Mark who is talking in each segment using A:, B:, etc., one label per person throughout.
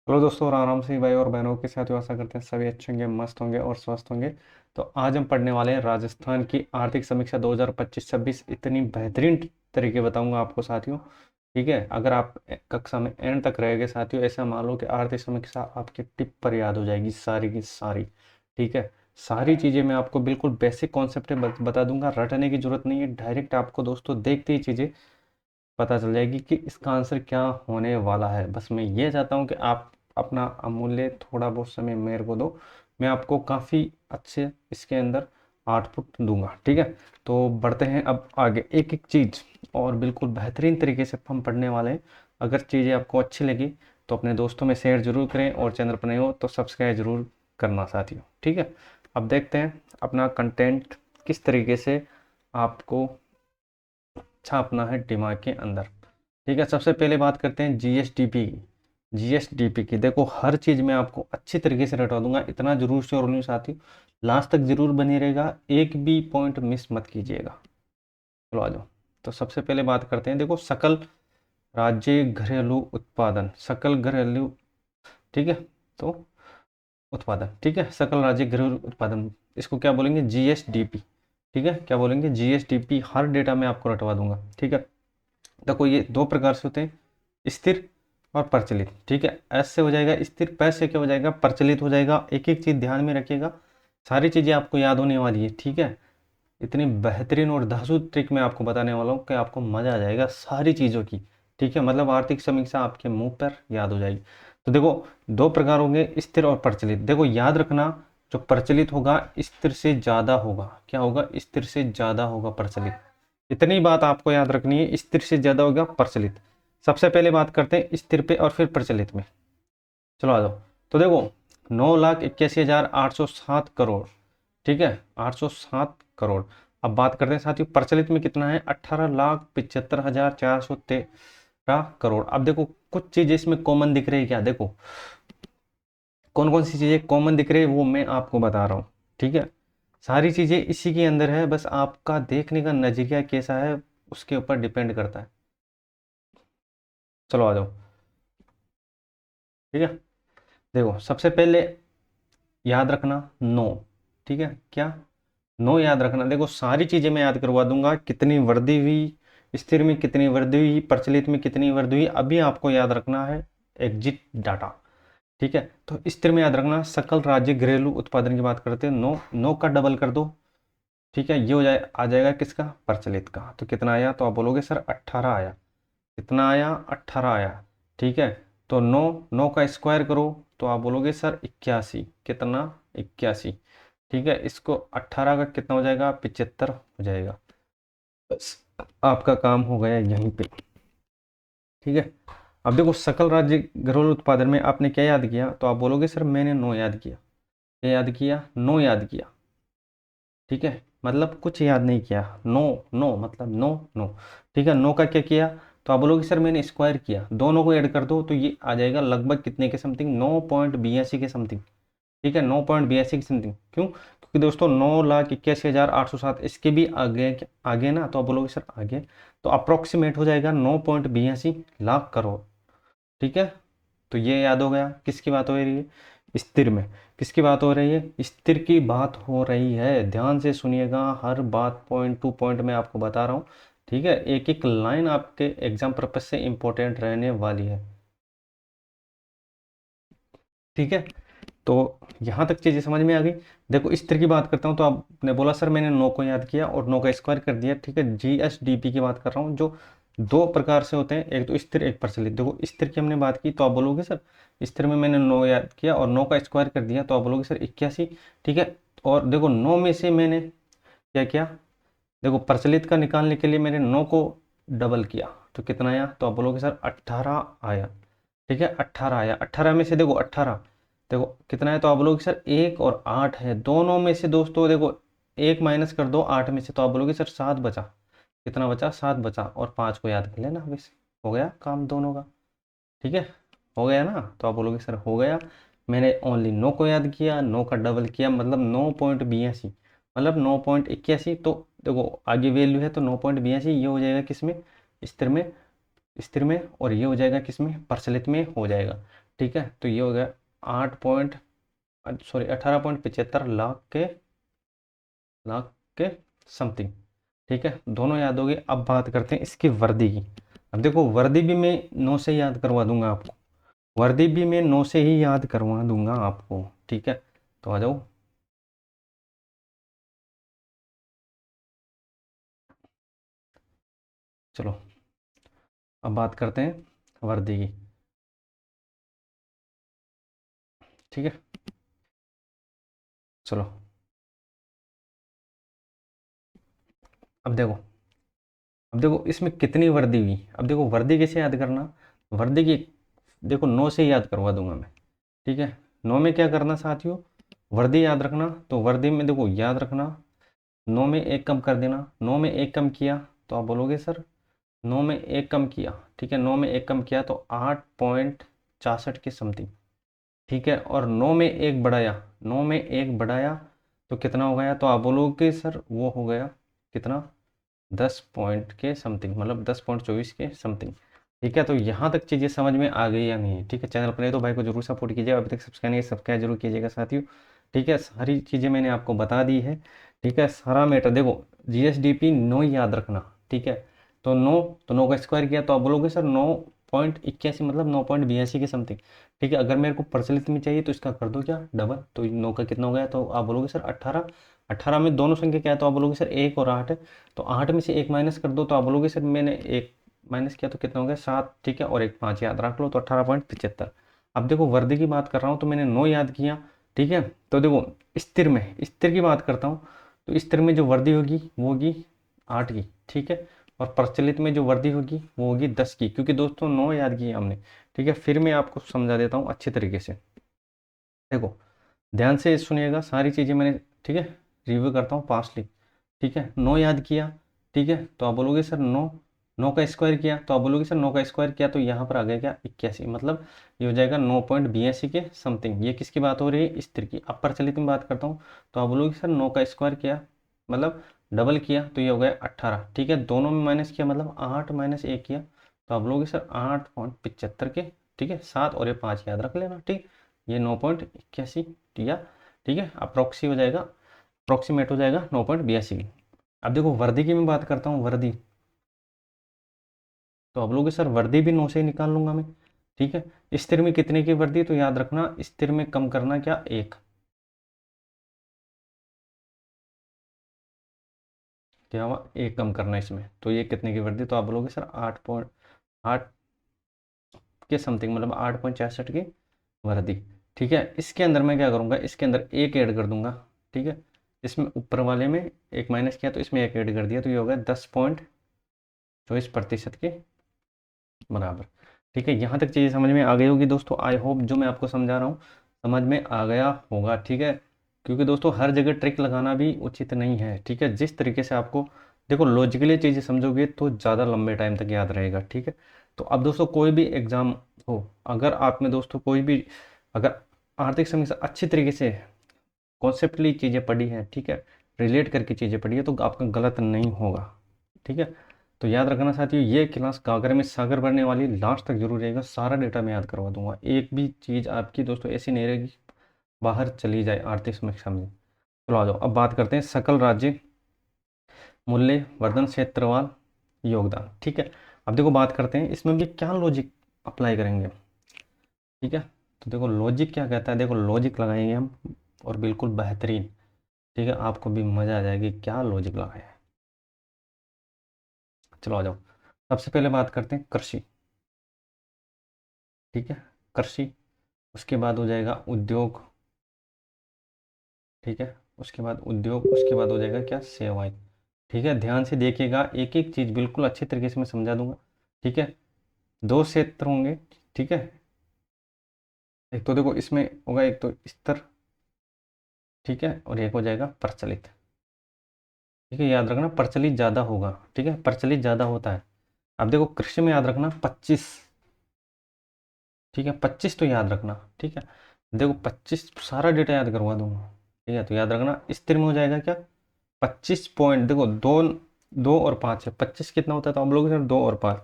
A: Hello दोस्तों, राम राम से भाई और बहनों के साथ आशा करते हैं सभी अच्छे होंगे, मस्त होंगे और स्वस्थ होंगे। तो आज हम पढ़ने वाले हैं राजस्थान की आर्थिक समीक्षा 2025-26। इतनी बेहतरीन तरीके बताऊंगा आपको साथियों। ठीक है, अगर आप कक्षा में एंड तक रहेंगे साथियों, ऐसा मान लो कि आर्थिक समीक्षा आपके टिप पर याद हो जाएगी सारी की सारी। ठीक है, सारी चीज़ें मैं आपको बिल्कुल बेसिक कॉन्सेप्ट बता दूंगा, रटने की जरूरत नहीं है। डायरेक्ट आपको दोस्तों देखते ही चीज़ें पता चल जाएगी कि इसका आंसर क्या होने वाला है। बस मैं ये चाहता हूँ कि आप अपना अमूल्य थोड़ा बहुत समय मेरे को दो, मैं आपको काफ़ी अच्छे इसके अंदर आउटपुट दूंगा। ठीक है, तो बढ़ते हैं अब आगे एक एक चीज़ और बिल्कुल बेहतरीन तरीके से हम पढ़ने वाले हैं। अगर चीज़ें आपको अच्छी लगी तो अपने दोस्तों में शेयर जरूर करें और चैनल पर नए हो तो सब्सक्राइब जरूर करना साथियों। ठीक है, अब देखते हैं अपना कंटेंट किस तरीके से आपको छापना है दिमाग के अंदर। ठीक है, सबसे पहले बात करते हैं जीएसडीपी की। जीएसडीपी की देखो, हर चीज़ में आपको अच्छी तरीके से रटवा दूंगा, इतना जरूर से और नहीं साथी, लास्ट तक जरूर बनी रहेगा, एक भी पॉइंट मिस मत कीजिएगा। चलो आ जाओ। तो सबसे पहले बात करते हैं, देखो सकल राज्य घरेलू उत्पादन, सकल घरेलू। ठीक है, तो उत्पादन, ठीक है, सकल राज्य घरेलू उत्पादन, इसको क्या बोलेंगे? जीएसडीपी। ठीक है, क्या बोलेंगे? जीएसडीपी। हर डेटा में आपको रटवा दूंगा। ठीक है, देखो ये दो प्रकार से होते हैं, स्थिर और प्रचलित। ठीक है, एस से हो जाएगा स्थिर, पैस से क्या हो जाएगा? प्रचलित हो जाएगा। एक एक चीज़ ध्यान में रखिएगा, सारी चीज़ें आपको याद होने वाली है। ठीक है, इतनी बेहतरीन और धांसू ट्रिक मैं आपको बताने वाला हूँ कि आपको मज़ा आ जाएगा सारी चीज़ों की। ठीक है, मतलब आर्थिक समीक्षा आपके मुंह पर याद हो जाएगी। तो देखो, दो प्रकार होंगे, स्थिर और प्रचलित। देखो याद रखना, जो प्रचलित होगा स्थिर से ज़्यादा होगा। क्या होगा? स्थिर से ज़्यादा होगा प्रचलित। इतनी बात आपको याद रखनी है, स्थिर से ज़्यादा होगा प्रचलित। सबसे पहले बात करते हैं स्थिर पे और फिर प्रचलित में। चलो आ जाओ। तो देखो, 9,81,807 करोड़। ठीक है, 807 करोड़। अब बात करते हैं साथियों प्रचलित में कितना है? 18,75,413 करोड़। अब देखो, कुछ चीजें इसमें कॉमन दिख रही है क्या? देखो कौन कौन सी चीजें कॉमन दिख रही है वो मैं आपको बता रहा हूँ। ठीक है, सारी चीजें इसी के अंदर है, बस आपका देखने का नजरिया कैसा है उसके ऊपर डिपेंड करता है। चलो आ जाओ। ठीक है, देखो सबसे पहले याद रखना नो। ठीक है, क्या? नो याद रखना। देखो सारी चीजें मैं याद करवा दूंगा, कितनी वृद्धि हुई स्थिर में, कितनी वृद्धि हुई प्रचलित में, कितनी वृद्धि हुई, अभी आपको याद रखना है एग्जिट डाटा। ठीक है, तो स्थिर में याद रखना सकल राज्य घरेलू उत्पादन की बात करते हैं, नो नो का डबल कर दो। ठीक है, ये हो जाए, आ जाएगा किसका? प्रचलित का। तो कितना आया? तो आप बोलोगे सर 18 आया। कितना आया? 18 आया। ठीक है, तो 9 9 का स्क्वायर करो तो आप बोलोगे सर 81। कितना? 81। ठीक है, इसको 18 का कितना हो जाएगा? 75 हो जाएगा। बस आपका काम हो गया यहीं पे। ठीक है, अब देखो सकल राज्य घरेलू उत्पादन में आपने क्या याद किया? तो आप बोलोगे सर मैंने 9 याद किया। क्या याद किया? 9 याद किया। ठीक है, मतलब कुछ याद नहीं किया। नो नो मतलब नो नो। ठीक है, नो का क्या किया? तो आप बोलोगे सर मैंने स्क्वायर किया, दोनों को ऐड कर दो तो ये आ जाएगा लगभग कितने के समथिंग? 9.82 के समथिंग। ठीक है, 9.82 के समथिंग। क्यों? क्योंकि दोस्तों 9,81,807 इसके भी आगे आगे ना, तो आप बोलोगे सर आगे, तो अप्रोक्सीमेट हो जाएगा 9.82 लाख करोड़। ठीक है, तो ये याद हो गया। किसकी बात हो रही है? स्थिर में। किसकी बात हो रही है? स्थिर की बात हो रही है। ध्यान से सुनिएगा, हर बात पॉइंट टू पॉइंट मैं आपको बता रहा हूँ। ठीक है, एक एक लाइन आपके एग्जाम पर्पज से इंपॉर्टेंट रहने वाली है। ठीक है, तो यहाँ तक चीज़ें समझ में आ गई। देखो इस तरह की बात करता हूँ, तो आपने बोला सर मैंने 9 को याद किया और 9 का स्क्वायर कर दिया। ठीक है, जीएसडीपी की बात कर रहा हूँ, जो दो प्रकार से होते हैं, एक तो स्थिर एक प्रचलित। देखो स्थिर की हमने बात की तो आप बोलोगे सर स्थिर में मैंने 9 याद किया और 9 का स्क्वायर कर दिया, तो आप बोलोगे सर 81। ठीक है, और देखो 9 में से मैंने क्या किया? देखो प्रचलित का निकालने के लिए मैंने 9 को डबल किया, तो कितना आया? तो आप बोलोगे सर 18 आया। ठीक है, 18 आया। 18 में से देखो 18, देखो कितना है? तो आप बोलोगे सर 1 और 8 है, दोनों में से दोस्तों देखो 1 माइनस कर दो 8 में से, तो आप बोलोगे सर 7 बचा। कितना बचा? 7 बचा, और 5 को याद कर लेना बस, हो गया काम दोनों का। ठीक है, हो गया ना? तो आप बोलोगे सर हो गया, मैंने ओनली 9 को याद किया, 9 का डबल किया, मतलब 9.82, मतलब 9.81। तो देखो आगे वैल्यू है तो 9.82 ये हो जाएगा किस में? स्थिर में। स्थिर में, और ये हो जाएगा किस में? प्रचलित में हो जाएगा। ठीक है, तो ये हो गया 18.75 लाख के समथिंग। ठीक है, दोनों याद हो गए। अब बात करते हैं इसकी वर्दी की। अब देखो वर्दी भी मैं 9 से याद करवा दूंगा आपको, वर्दी भी मैं 9 से ही याद करवा दूंगा आपको। ठीक है, तो आ जाओ। चलो अब बात करते हैं वर्दी की। ठीक है, चलो अब देखो, अब देखो इसमें कितनी वर्दी हुई। अब देखो वर्दी कैसे याद करना, वर्दी की देखो 9 से याद करवा दूंगा मैं। ठीक है, 9 में क्या करना साथियों, वर्दी याद रखना। तो वर्दी में देखो याद रखना, 9 में एक कम कर देना। 9 में एक कम किया तो आप बोलोगे सर 9 में एक कम किया। ठीक है, 9 में एक कम किया तो 8.66 के समथिंग। ठीक है, और 9 में एक बढ़ाया, 9 में एक बढ़ाया तो कितना हो गया, तो आप बोलोगे सर वो हो गया कितना, 10 पॉइंट के समथिंग, मतलब 10.24 के समथिंग। ठीक है, तो यहाँ तक चीज़ें समझ में आ गई या नहीं। ठीक है, चैनल पर नहीं तो भाई को जरूर सपोर्ट कीजिएगा, अभी तक सब्सक्राइब नहीं सब्सक्राइब जरूर कीजिएगा साथियों। ठीक है, सारी चीज़ें मैंने आपको बता दी है। ठीक है, सारा मैटर देखो, जीएसडीपी 9 याद रखना। ठीक है, तो 9, तो 9 का स्क्वायर किया तो आप बोलोगे सर 9.81, मतलब 9.82 के समथिंग। ठीक है, अगर मेरे को प्रचलित में चाहिए तो इसका कर दो क्या डबल, तो 9 का कितना हो गया, तो आप बोलोगे सर 18। 18 में दोनों संख्या क्या है, तो आप बोलोगे सर 1 और 8 है। तो 8 में से एक माइनस कर दो तो आप बोलोगे सर मैंने एक माइनस किया तो कितना हो गया 7। ठीक है, और एक 5 याद रख लो तो 18.75। अब देखो वर्दी की बात कर रहा हूँ तो मैंने 9 याद किया। ठीक है, तो देखो स्थिर में, स्थिर की बात करता हूँ तो स्थिर में जो वर्दी होगी वो होगी 8 की। ठीक है, और प्रचलित में जो वर्दी होगी वो होगी 10 की, क्योंकि दोस्तों 9 याद किए हमने। ठीक है, फिर मैं आपको समझा देता हूँ अच्छे तरीके से। देखो ध्यान से सुनिएगा सारी चीज़ें मैंने। ठीक है, रिव्यू करता हूँ पासली। ठीक है, 9 याद किया। ठीक है, तो आप बोलोगे सर 9, 9 का स्क्वायर किया तो आप बोलोगे सर 9 का स्क्वायर किया तो यहाँ पर आ गया क्या 81, मतलब ये हो जाएगा 9.82 के समथिंग। ये किसकी बात हो रही है, स्थिर की। अब प्रचलित में बात करता हूँ तो आप बोलोगे सर 9 का स्क्वायर किया, मतलब डबल किया तो ये हो गया 18। ठीक है, दोनों में माइनस किया मतलब 8 माइनस 1 किया तो आप बोलोगे सर 8.75 के। ठीक है, 7 और ये 5 याद रख लेना। ठीक, ये 9.81 या ठीक है अप्रोक्सी हो जाएगा, अप्रोक्सीमेट हो जाएगा 9.82। अब देखो वर्दी की मैं बात करता हूँ, वर्दी तो आप लोग सर वर्दी भी 9 से ही निकाल लूंगा मैं। ठीक है, स्थिर में कितने की वर्दी, तो याद रखना स्थिर में कम करना क्या, एक। क्या हुआ, एक कम करना इसमें, तो ये कितने की वर्दी, तो आप बोलोगे सर 8.8 के समथिंग, मतलब 8.66 की वर्दी। ठीक है, इसके अंदर मैं क्या करूँगा, इसके अंदर एक ऐड कर दूंगा। ठीक है, इसमें ऊपर वाले में एक माइनस किया तो इसमें एक ऐड कर दिया तो ये हो गया 10.24% के बराबर। ठीक है, यहाँ तक चीज़ें समझ में आ गई होगी दोस्तों। आई होप जो मैं आपको समझा रहा हूँ समझ में आ गया होगा। ठीक है, क्योंकि दोस्तों हर जगह ट्रिक लगाना भी उचित नहीं है। ठीक है, जिस तरीके से आपको देखो लॉजिकली चीज़ें समझोगे तो ज़्यादा लंबे टाइम तक याद रहेगा। ठीक है, तो अब दोस्तों कोई भी एग्ज़ाम हो, अगर आप में दोस्तों कोई भी अगर आर्थिक समीक्षा अच्छी तरीके से कॉन्सेप्टली चीज़ें पढ़ी हैं, ठीक है, रिलेट करके चीज़ें पढ़ी है तो आपका गलत नहीं होगा। ठीक है, तो याद रखना साथियों ये क्लास कागर में सागर बढ़ने वाली, लास्ट तक जरूर रहेगा, सारा डेटा मैं याद करवा दूंगा। एक भी चीज़ आपकी दोस्तों ऐसी नहीं रहेगी बाहर चली जाए आर्थिक समीक्षा में। चलो आ जाओ अब बात करते हैं सकल राज्य मूल्य वर्धन क्षेत्रवाल योगदान। ठीक है, अब देखो बात करते हैं इसमें भी क्या लॉजिक अप्लाई करेंगे। ठीक है, तो देखो लॉजिक क्या कहता है, देखो लॉजिक लगाएंगे हम और बिल्कुल बेहतरीन। ठीक है, आपको भी मज़ा आ जाएगी क्या लॉजिक लगाया है। चलो आ जाओ, सबसे पहले बात करते हैं कृषि। ठीक है, कृषि, उसके बाद हो जाएगा उद्योग। ठीक है, उसके बाद उद्योग, उसके बाद हो जाएगा क्या, सेवाएं। ठीक है, ध्यान से देखिएगा एक एक चीज़ बिल्कुल अच्छे तरीके से मैं समझा दूंगा। ठीक है, दो क्षेत्र होंगे। ठीक है, एक तो देखो इसमें होगा एक तो स्तर। ठीक है, और एक हो जाएगा प्रचलित। ठीक है, याद रखना प्रचलित ज़्यादा होगा। ठीक है, प्रचलित ज़्यादा होता है। अब देखो कृषि में याद रखना 25। ठीक है, 25 तो याद रखना। ठीक है, देखो 25 सारा डेटा याद करवा दूंगा। ठीक है, तो याद रखना स्थिर में हो जाएगा क्या, 25 पॉइंट, देखो दो, 2 और 5 है, 25 कितना होता है तो हम लोग सर 2 और 5,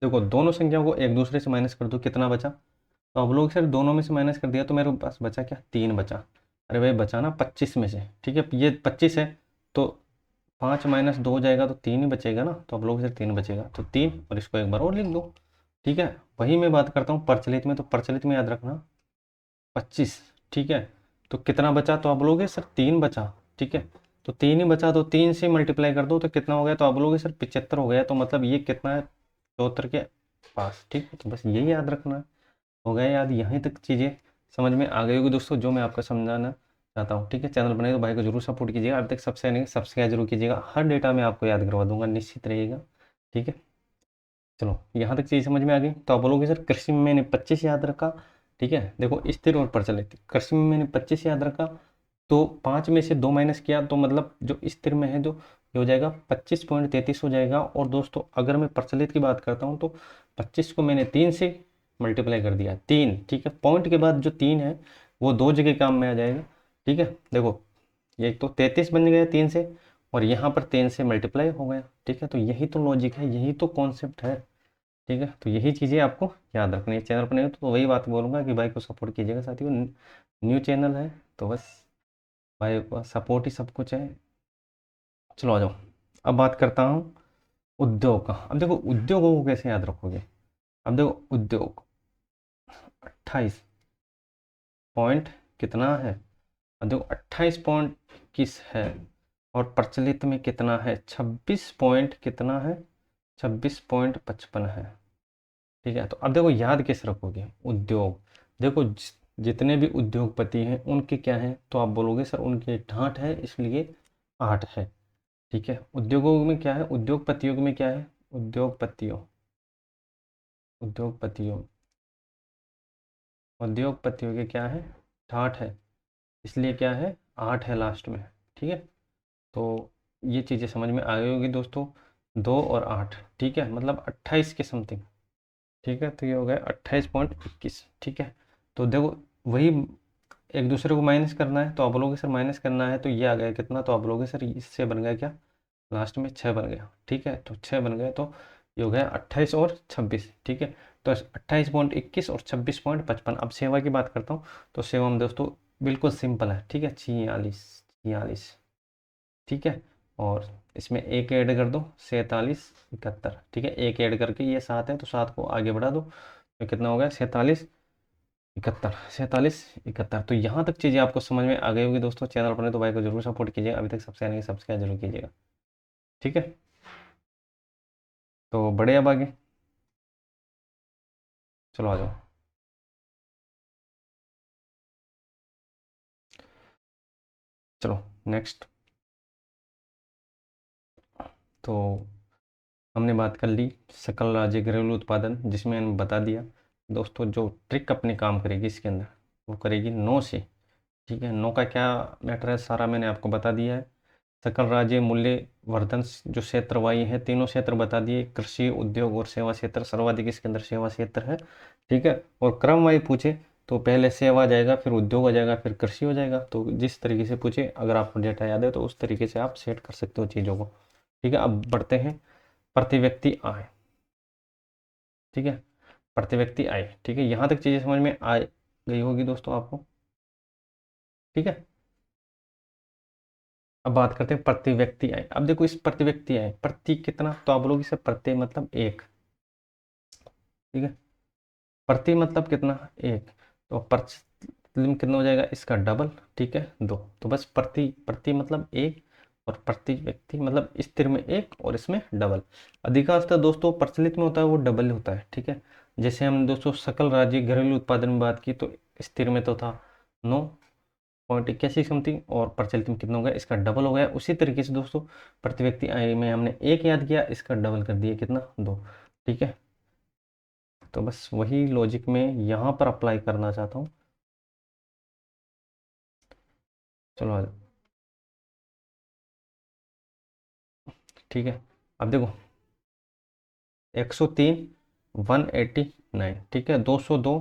A: देखो दोनों संख्याओं को एक दूसरे से माइनस कर दो, कितना बचा? तो अब लोग सर दोनों में से माइनस कर दिया तो मेरे पास बचा क्या? 3 बचा। अरे भाई बचा ना 25 में से, ठीक है, ये 25 है तो 5 माइनस 2 हो जाएगा तो 3 ही बचेगा ना, तो अब लोग सर 3 बचेगा, तो 3 और इसको एक बार और लिख दो। ठीक है, वही मैं बात करता हूँ प्रचलित में, तो प्रचलित में याद रखना 25। ठीक है, तो कितना बचा? तो आप बोलोगे सर 3 बचा। ठीक है, तो 3 ही बचा, तो 3 से मल्टीप्लाई कर दो तो कितना हो गया? तो आप बोलोगे सर 75 हो गया, तो मतलब ये कितना है? 74 के पास। ठीक है, तो बस यही याद रखना है। हो गया याद? यहीं तक चीज़ें समझ में आ गई होगी दोस्तों, जो मैं आपको समझाना चाहता हूँ। ठीक है, चैनल बनाए तो भाई को जरूर सपोर्ट कीजिएगा, अब तक सब्सक्राइब जरूर कीजिएगा, हर डेटा मैं आपको याद करवा दूंगा, निश्चित रहिएगा। ठीक है, चलो यहाँ तक चीज़ समझ में आ गई। तो आप बोलोगे सर कृषि में मैंने 25 याद रखा। ठीक है, देखो स्थिर और प्रचलित, कृषि में मैंने 25 याद रखा, तो 5 में से 2 माइनस किया तो मतलब जो स्थिर में है जो ये हो जाएगा 25.33 हो जाएगा। और दोस्तों अगर मैं प्रचलित की बात करता हूँ तो 25 को मैंने 3 से मल्टीप्लाई कर दिया, 3। ठीक है, पॉइंट के बाद जो 3 है वो 2 जगह काम में आ जाएगा। ठीक है, देखो ये तो 33 बन गया 3 से, और यहाँ पर 3 से मल्टीप्लाई हो गया। ठीक है, तो यही तो लॉजिक है, यही तो कॉन्सेप्ट है। ठीक है, तो यही चीज़ें आपको याद रखनी है। चैनल पर नहीं हो तो वही बात बोलूँगा कि भाई को सपोर्ट कीजिएगा साथियों, न्यू चैनल है तो बस भाई का सपोर्ट ही सब कुछ है। चलो आ जाओ, अब बात करता हूँ उद्योग का। अब देखो उद्योगों को कैसे याद रखोगे? अब देखो उद्योग 28 पॉइंट कितना है? अब देखो 28 पॉइंट किस है, और प्रचलित में कितना है? 26 पॉइंट कितना है? 26.55 है। ठीक है, तो अब देखो याद कैसे रखोगे उद्योग? देखो जितने भी उद्योगपति हैं उनके क्या है, तो आप बोलोगे सर उनके 8 है इसलिए 8 है। ठीक है, उद्योगों में क्या है? उद्योगपतियों में क्या है? उद्योगपतियों उद्योगपतियों उद्योगपतियों के क्या है? 8 है, इसलिए क्या है? 8 है लास्ट में। ठीक है, तो ये चीज़ें समझ में आ गई होगी दोस्तों, 2 और 8। ठीक है, मतलब 28 के समथिंग। ठीक है, तो ये हो गया 28.21। ठीक है, तो देखो वही एक दूसरे को माइनस करना है, तो आप बोलोगे सर माइनस करना है तो ये आ गया कितना? तो आप बोलोगे सर इससे बन गया क्या? लास्ट में 6 बन गया। ठीक है, तो 6 बन गया, तो ये हो गया 28 और 26। ठीक है, तो 28.21 और 26.55। अब सेवा की बात करता हूँ, तो सेवा में दोस्तों बिल्कुल सिंपल है। ठीक है, 46 46। ठीक है, और इसमें एक ऐड कर दो, 47 71। ठीक है, एक ऐड करके ये 7 है तो 7 को आगे बढ़ा दो, तो कितना हो गया? 47 71। 47 71। तो यहाँ तक चीज़ें आपको समझ में आ गई होगी दोस्तों, चैनल पर नहीं तो भाई को जरूर सपोर्ट कीजिएगा, अभी तक सब्सक्राइब जरूर कीजिएगा। ठीक है, तो बढ़े अब आगे, चलो आ जाओ। चलो नेक्स्ट, तो हमने बात कर ली सकल राज्य घरेलू उत्पादन, जिसमें हमने बता दिया दोस्तों जो ट्रिक अपने काम करेगी इसके अंदर वो करेगी 9 से। ठीक है, 9 का क्या मैटर है सारा मैंने आपको बता दिया है। सकल राज्य मूल्य वर्धन जो क्षेत्र वाई है, तीनों क्षेत्र बता दिए, कृषि उद्योग और सेवा क्षेत्र, सर्वाधिक इसके अंदर सेवा क्षेत्र है। ठीक है, और क्रम वाई पूछे तो पहले सेवा आ जाएगा, फिर उद्योग आ जाएगा, फिर कृषि हो जाएगा। तो जिस तरीके से पूछे अगर आपको डेटा याद है तो उस तरीके से आप सेट कर सकते हो चीज़ों को। ठीक है, अब बढ़ते हैं प्रति व्यक्ति आय। ठीक है, प्रति व्यक्ति आय। ठीक है, यहाँ तक चीज़ें समझ में आ गई होगी दोस्तों आपको। ठीक है, अब बात करते हैं प्रति व्यक्ति आय। अब देखो इस प्रति व्यक्ति आय प्रति कितना, तो आप बोलोगे सर प्रति मतलब एक। ठीक है, प्रति मतलब कितना? एक, तो प्रति में कितना हो जाएगा? इसका डबल। ठीक है, 2। तो बस प्रति प्रति मतलब एक, और प्रति व्यक्ति मतलब स्थिर में एक और इसमें डबल। अधिकांशतः दोस्तों प्रचलित में होता है वो डबल होता है। ठीक है, जैसे हम दोस्तों सकल राज्य घरेलू उत्पादन में बात की तो स्थिर में तो था 9.81 समथिंग, और प्रचलित में कितना हो गया? इसका डबल हो गया। उसी तरीके से दोस्तों प्रति व्यक्ति आय में हमने एक याद किया, इसका डबल कर दिया, कितना? 2। ठीक है, तो बस वही लॉजिक में यहाँ पर अप्लाई करना चाहता हूँ। चलो ठीक है, अब देखो 103 189। ठीक है, 202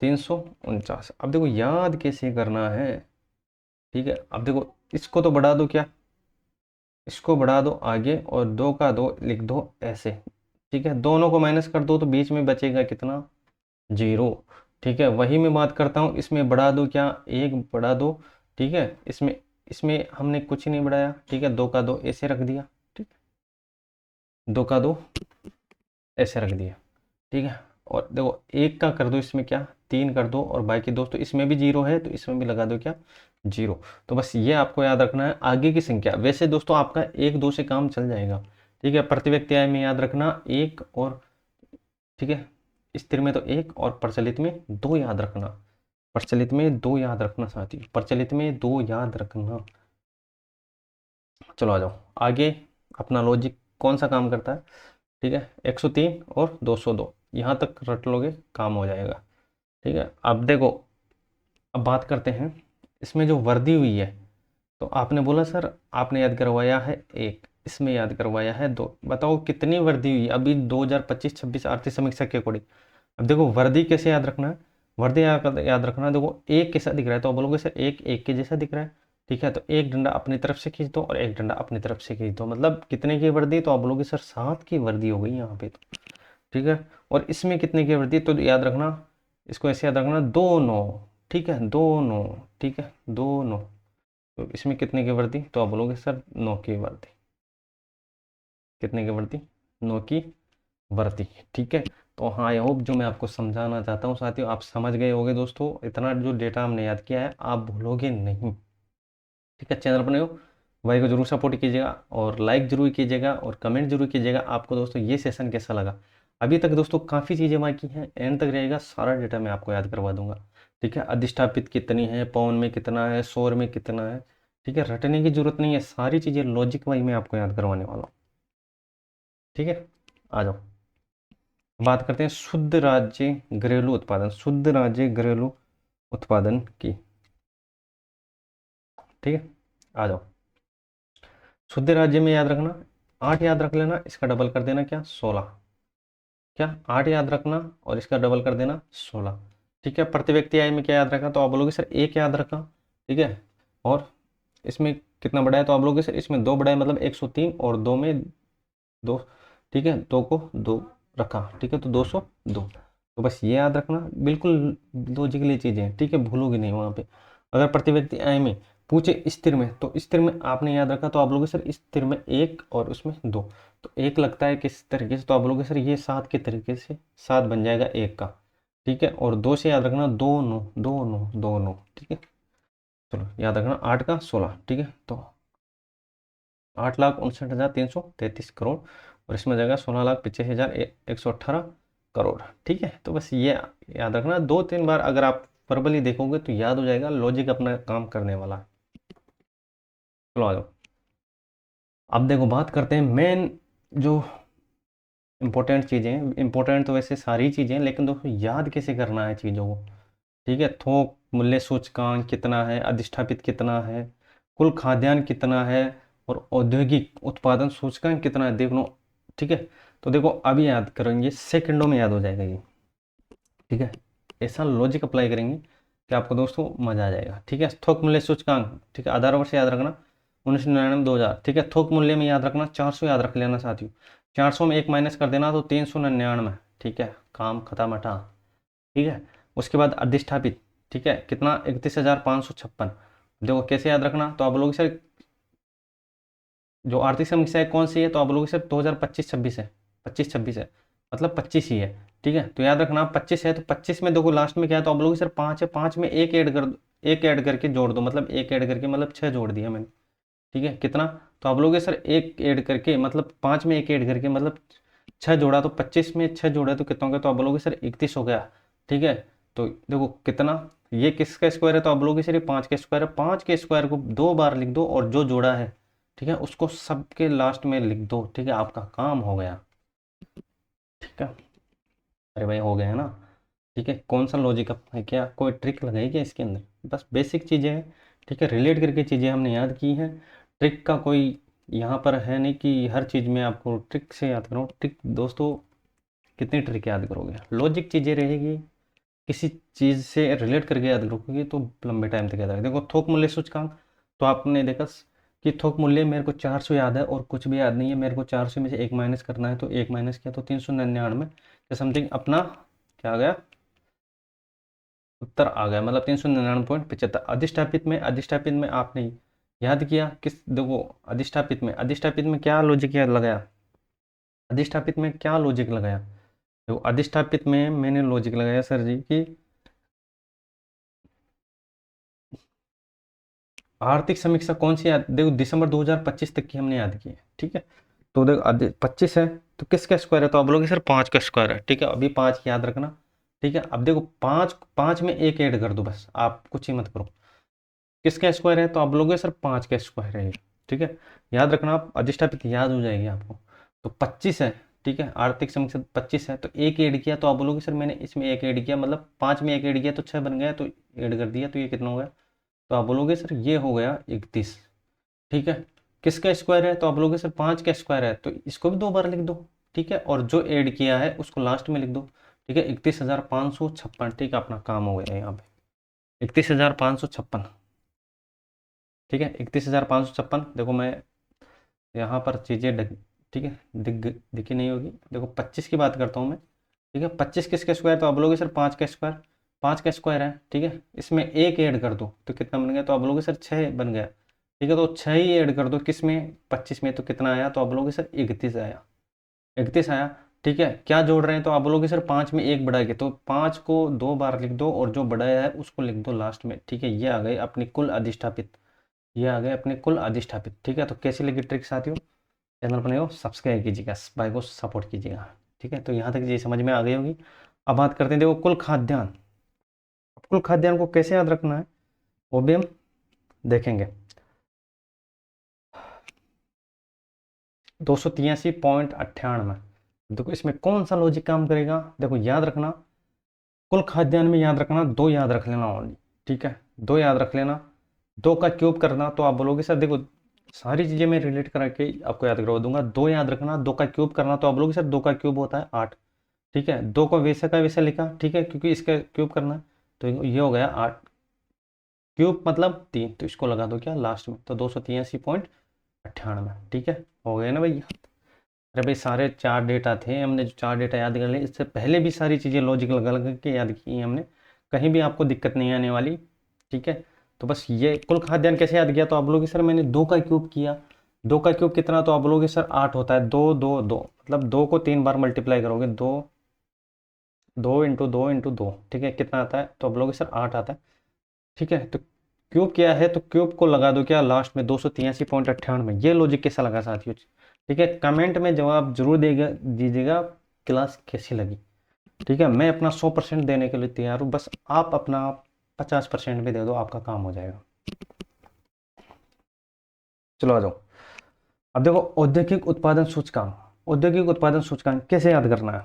A: 349। अब देखो याद कैसे करना है? ठीक है, अब देखो इसको तो बढ़ा दो, क्या इसको बढ़ा दो आगे, और 2 का 2 लिख दो ऐसे, ठीक है, दोनों को माइनस कर दो तो बीच में बचेगा कितना, 0। ठीक है, वही मैं बात करता हूँ, इसमें बढ़ा दो क्या, 1 बढ़ा दो। ठीक है, इसमें इसमें हमने कुछ नहीं बढ़ाया। ठीक है, 2 का 2 ऐसे रख दिया। ठीक, 2 का 2 ऐसे रख दिया। ठीक है, और देखो 1 का कर दो इसमें क्या, 3 कर दो, और बाकी दोस्तों इसमें भी 0 है तो इसमें भी लगा दो क्या, 0। तो बस ये आपको याद रखना है। आगे की संख्या वैसे दोस्तों आपका 1 2 से काम चल जाएगा। ठीक है, प्रति व्यक्ति आय में याद रखना 1 और, ठीक है, स्थिर में तो 1 और प्रचलित में 2 याद रखना। प्रचलित में 2 याद रखना साथी, प्रचलित में 2 याद रखना। चलो आ जाओ आगे। अपना लॉजिक कौन सा काम करता है, ठीक है, 103 और 202 यहाँ तक रट लोगे काम हो जाएगा। ठीक है, अब देखो, अब बात करते हैं इसमें जो वर्दी हुई है। तो आपने बोला सर आपने याद करवाया है 1, इसमें याद करवाया है 2, बताओ कितनी वर्दी हुई अभी 2025-26 आर्थिक समीक्षा के अकॉर्डिंग। अब देखो वर्दी कैसे याद रखना है, वर्दी याद रखना है। देखो एक कैसा दिख रहा है तो आप बोलोगे सर एक एक के जैसा दिख रहा है। ठीक है, तो एक डंडा अपनी तरफ से खींच दो और एक डंडा अपनी तरफ से खींच दो, मतलब कितने की वर्दी, तो आप बोलोगे सर 7 की वर्दी हो गई यहाँ पे तो। ठीक है, और इसमें कितने की वर्दी, तो याद रखना, इसको ऐसे याद रखना, 2 9। ठीक है, 2 9। ठीक है, 2 9। तो इसमें कितने की वर्दी, तो आप बोलोगे सर 9 की वर्दी। कितने की वर्दी, 9 की वर्दी। ठीक है, तो हाँ आई होप जो मैं आपको समझाना चाहता हूँ साथियों आप समझ गए होगे दोस्तों। इतना जो डेटा हमने याद किया है आप भूलोगे नहीं। ठीक है, चैनल पर हो भाई को जरूर सपोर्ट कीजिएगा और लाइक जरूर कीजिएगा और कमेंट जरूर कीजिएगा आपको दोस्तों ये सेशन कैसा लगा। अभी तक दोस्तों काफ़ी चीज़ें बाकी हैं, एंड तक रहेगा, सारा डेटा मैं आपको याद करवा दूंगा। ठीक है, अधिष्ठापित कितनी है, पवन में कितना है, सौर में कितना है। ठीक है, रटने की जरूरत नहीं है, सारी चीज़ें लॉजिक वाइज मैं आपको याद करवाने वाला हूँ। ठीक है, आ जाओ बात करते हैं शुद्ध राज्य घरेलू उत्पादन, शुद्ध राज्य घरेलू उत्पादन की। ठीक है, आ जाओ। शुद्ध राज्य में याद रखना 8 याद रख लेना, इसका डबल कर देना क्या, 16। क्या 8 याद रखना और इसका डबल कर देना 16। ठीक है, प्रति व्यक्ति आय में क्या याद रखा, तो आप बोलोगे सर 1 याद रखा। ठीक है, और इसमें कितना बढ़ा है, तो आप बोलोगे सर इसमें 2 बढ़ा है, मतलब 103 और 2 में 2। ठीक है, 2 को 2 रखा। ठीक है, तो 202। तो बस ये याद रखना, बिल्कुल लॉजिकली चीज़ें हैं। ठीक है, भूलोगे नहीं वहाँ पे। अगर प्रति व्यक्ति आय में पूछे स्थिर में, तो स्थिर में आपने याद रखा, तो आप बोलोगे सर स्थिर में 1 और उसमें 2। तो 1 लगता है किस तरीके से, तो आप बोलोगे सर ये 7 के तरीके से, 7 बन जाएगा 1 का। ठीक है, और 2 से याद रखना 2 9 2 9 2 9। ठीक है, चलो याद रखना 8 का 16। ठीक है, तो 8,59,333 करोड़ और इसमें जाएगा 16,85,118 करोड़। ठीक है, तो बस ये याद रखना, 2 3 बार अगर आप वर्बली देखोगे तो याद हो जाएगा, लॉजिक अपना काम करने वाला है। चलो आ जाओ, अब देखो बात करते हैं मेन जो इम्पोर्टेंट चीज़ें हैं। इम्पोर्टेंट तो वैसे सारी चीज़ें हैं, लेकिन दोस्तों याद कैसे करना है चीज़ों को। ठीक है, थोक मूल्य सूचकांक कितना है, अधिष्ठापित कितना है, कुल खाद्यान्न कितना है, और औद्योगिक उत्पादन सूचकांक कितना है, देख लो। ठीक है, तो देखो अभी याद करेंगे, सेकंडों में याद हो जाएगा ये। ठीक है, ऐसा लॉजिक अप्लाई करेंगे कि आपको दोस्तों मजा आ जाएगा। ठीक है, थोक मूल्य सूचकांक, ठीक है, आधार वर्ष याद रखना 1999 2000। ठीक है, थोक मूल्य में याद रखना 400 याद रख लेना साथियों। 400 में 1 माइनस कर देना तो 399। ठीक है, काम खत्म हटा। ठीक है, उसके बाद अधिष्ठापित, ठीक है, कितना, 31,556। देखो कैसे याद रखना, तो आप बोलोगे सर जो आर्थिक समीक्षा है कौन सी है, तो आप बोलोगे सर 2025-26 है, 25-26 है, मतलब 25 ही है। ठीक है, तो याद रखना 25 है, तो 25 में देखो लास्ट में क्या है, तो आप बोलोगे सर 5 है, 5 में एक ऐड कर दो, एक ऐड करके जोड़ दो, मतलब एक ऐड करके मतलब 6 जोड़ दिया मैंने। ठीक है, कितना, तो आप बोलोगे सर एक ऐड करके मतलब 5 में एक ऐड करके मतलब 6 जोड़ा, तो 25 में 6 जोड़ा तो कितना हो गया, तो आप बोलोगे सर 31 हो गया। ठीक है, तो देखो कितना, ये किसका स्क्वायर है, तो आप बोलोगे सर ये 5 का स्क्वायर है। 5 के स्क्वायर को 2 बार लिख दो और जो जोड़ा है, ठीक है, उसको सबके लास्ट में लिख दो। ठीक है, आपका काम हो गया। ठीक है, अरे भाई हो गया है ना। ठीक है, कौन सा लॉजिक है, क्या कोई ट्रिक लगाई क्या इसके अंदर, बस बेसिक चीज़ें हैं। ठीक है, रिलेट करके चीज़ें हमने याद की हैं। ट्रिक का कोई यहाँ पर है नहीं कि हर चीज़ में आपको ट्रिक से याद करो। ट्रिक दोस्तों कितनी ट्रिक याद करोगे, लॉजिक चीज़ें रहेगी, किसी चीज़ से रिलेट करके याद करोगे तो लंबे टाइम तक याद रहेगा। देखो थोक मूल्य सूचकांक, तो आपने देखा कि थोक मूल्य मेरे को 400 याद है और कुछ भी याद नहीं है, मेरे को 400 में से एक माइनस करना है, तो एक माइनस किया तो 399 के समथिंग अपना क्या आ गया, उत्तर आ गया, मतलब 399.75। अधिष्ठापित में आपने याद किया किस, देखो अधिष्ठापित में क्या लॉजिक लगाया, अधिष्ठापित में क्या लॉजिक लगाया, देखो अधिष्ठापित में मैंने लॉजिक लगाया सर जी कि आर्थिक समीक्षा कौन सी याद, देखो दिसंबर 2025 तक की हमने याद की है, ठीक है। तो देखो 25 है तो किसका स्क्वायर है, तो आप बोलोगे सर 5 का स्क्वायर है, ठीक है, अभी 5 याद रखना, ठीक है। अब देखो 5 में एक ऐड कर दो, बस आप कुछ ही मत करो, किसका स्क्वायर है, तो आप बोलोगे सर 5 का स्क्वायर है ये, ठीक है। याद रखना, आप अधिष्ठापित याद हो जाएगी आपको। तो 25 है, ठीक है, आर्थिक समीक्षा 25 है, तो एक ऐड किया तो आप बोलोगे सर मैंने इसमें एक ऐड किया, मतलब 5 में एक ऐड किया तो 6 बन गया, तो ऐड कर दिया तो ये कितना हो गया, तो आप बोलोगे सर ये हो गया 31, ठीक है। किसका स्क्वायर है, तो आप बोलोगे सर 5 का स्क्वायर है, तो इसको भी 2 बार लिख दो, ठीक है, और जो ऐड किया है उसको लास्ट में लिख दो, ठीक है। 31,556, ठीक है, अपना काम हो गया यहाँ पे 31,556, ठीक है। 31,556, देखो मैं यहाँ पर चीज़ें ठीक है, दिखी नहीं होगी, देखो 25 की बात करता हूँ मैं, ठीक है। 25 किसका स्क्वायर, तो आप बोलोगे सर 5 का स्क्वायर, 5 का स्क्वायर है, ठीक है, इसमें एक ऐड कर दो तो कितना बन गया, तो आप बोलोगे सर 6 बन गया, ठीक है। तो 6 ही ऐड कर दो किसमें, 25 में, तो कितना आया, तो आप बोलोगे सर 31 आया, 31 आया, ठीक है। क्या जोड़ रहे हैं, तो आप बोलोगे सर 5 में एक बढ़ाएंगे, तो 5 को 2 बार लिख दो और जो बढ़ाया है उसको लिख दो लास्ट में, ठीक है। ये आ गए अपनी कुल अधिष्ठापित, ये आ गए अपने कुल अधिष्ठापित, ठीक है। तो कैसी लगी ट्रिक साथियों, चैनल अपने को सब्सक्राइब कीजिएगा, भाई को सपोर्ट कीजिएगा, ठीक है। तो यहाँ तक ये समझ में आ गई होगी। अब बात करते हैं, देखो कुल खाद्यान्न, कुल खाद्यान्न को कैसे याद रखना है वो भी हम देखेंगे। 283.98, देखो इसमें कौन सा लॉजिक काम करेगा, देखो याद रखना, कुल खाद्यान्न में याद रखना, दो याद रख लेना ओनली, ठीक है, दो याद रख लेना, दो का क्यूब करना, तो आप बोलोगे सर देखो सारी चीज़ें मैं रिलेट करा के आपको याद करवा दूंगा, दो याद रखना, दो का क्यूब करना, तो आप बोलोगे सर दो का क्यूब होता है 8, ठीक है। दो को वैसे का वैसे लिखा, ठीक है, क्योंकि इसका क्यूब करना है, तो ये हो गया 8, क्यूब मतलब 3, तो इसको लगा दो क्या लास्ट में, तो 283.98, ठीक है, हो गया ना भैया। अरे भाई सारे चार डेटा थे, हमने जो चार डेटा याद कर लिए, इससे पहले भी सारी चीज़ें लॉजिक लगा लगा के याद की हैं हमने, कहीं भी आपको दिक्कत नहीं आने वाली, ठीक है। तो बस ये कुल खाद्यान्न कैसे याद किया, तो आप बोलोगे सर मैंने 2 का क्यूब किया, 2 का क्यूब कितना, तो आप बोलोगे सर 8 होता है, 2 2 2, मतलब 2 को 3 बार मल्टीप्लाई करोगे, 2 2 इंटू 2 इंटू 2, ठीक है, कितना आता है, तो आप बोलोगे सर 8 आता है, ठीक है। तो क्यूब क्या है, तो क्यूब को लगा दो क्या लास्ट में 283.98, ये लॉजिक कैसा लगा साथियों, ठीक है। कमेंट में जवाब जरूर देगा दीजिएगा क्लास कैसी लगी, ठीक है। मैं अपना 100% देने के लिए तैयार हूँ, बस आप अपना 50% भी दे दो, आपका काम हो जाएगा। चलो आ जाओ, अब देखो औद्योगिक उत्पादन सूचकांक, औद्योगिक उत्पादन सूचकांक कैसे याद करना है,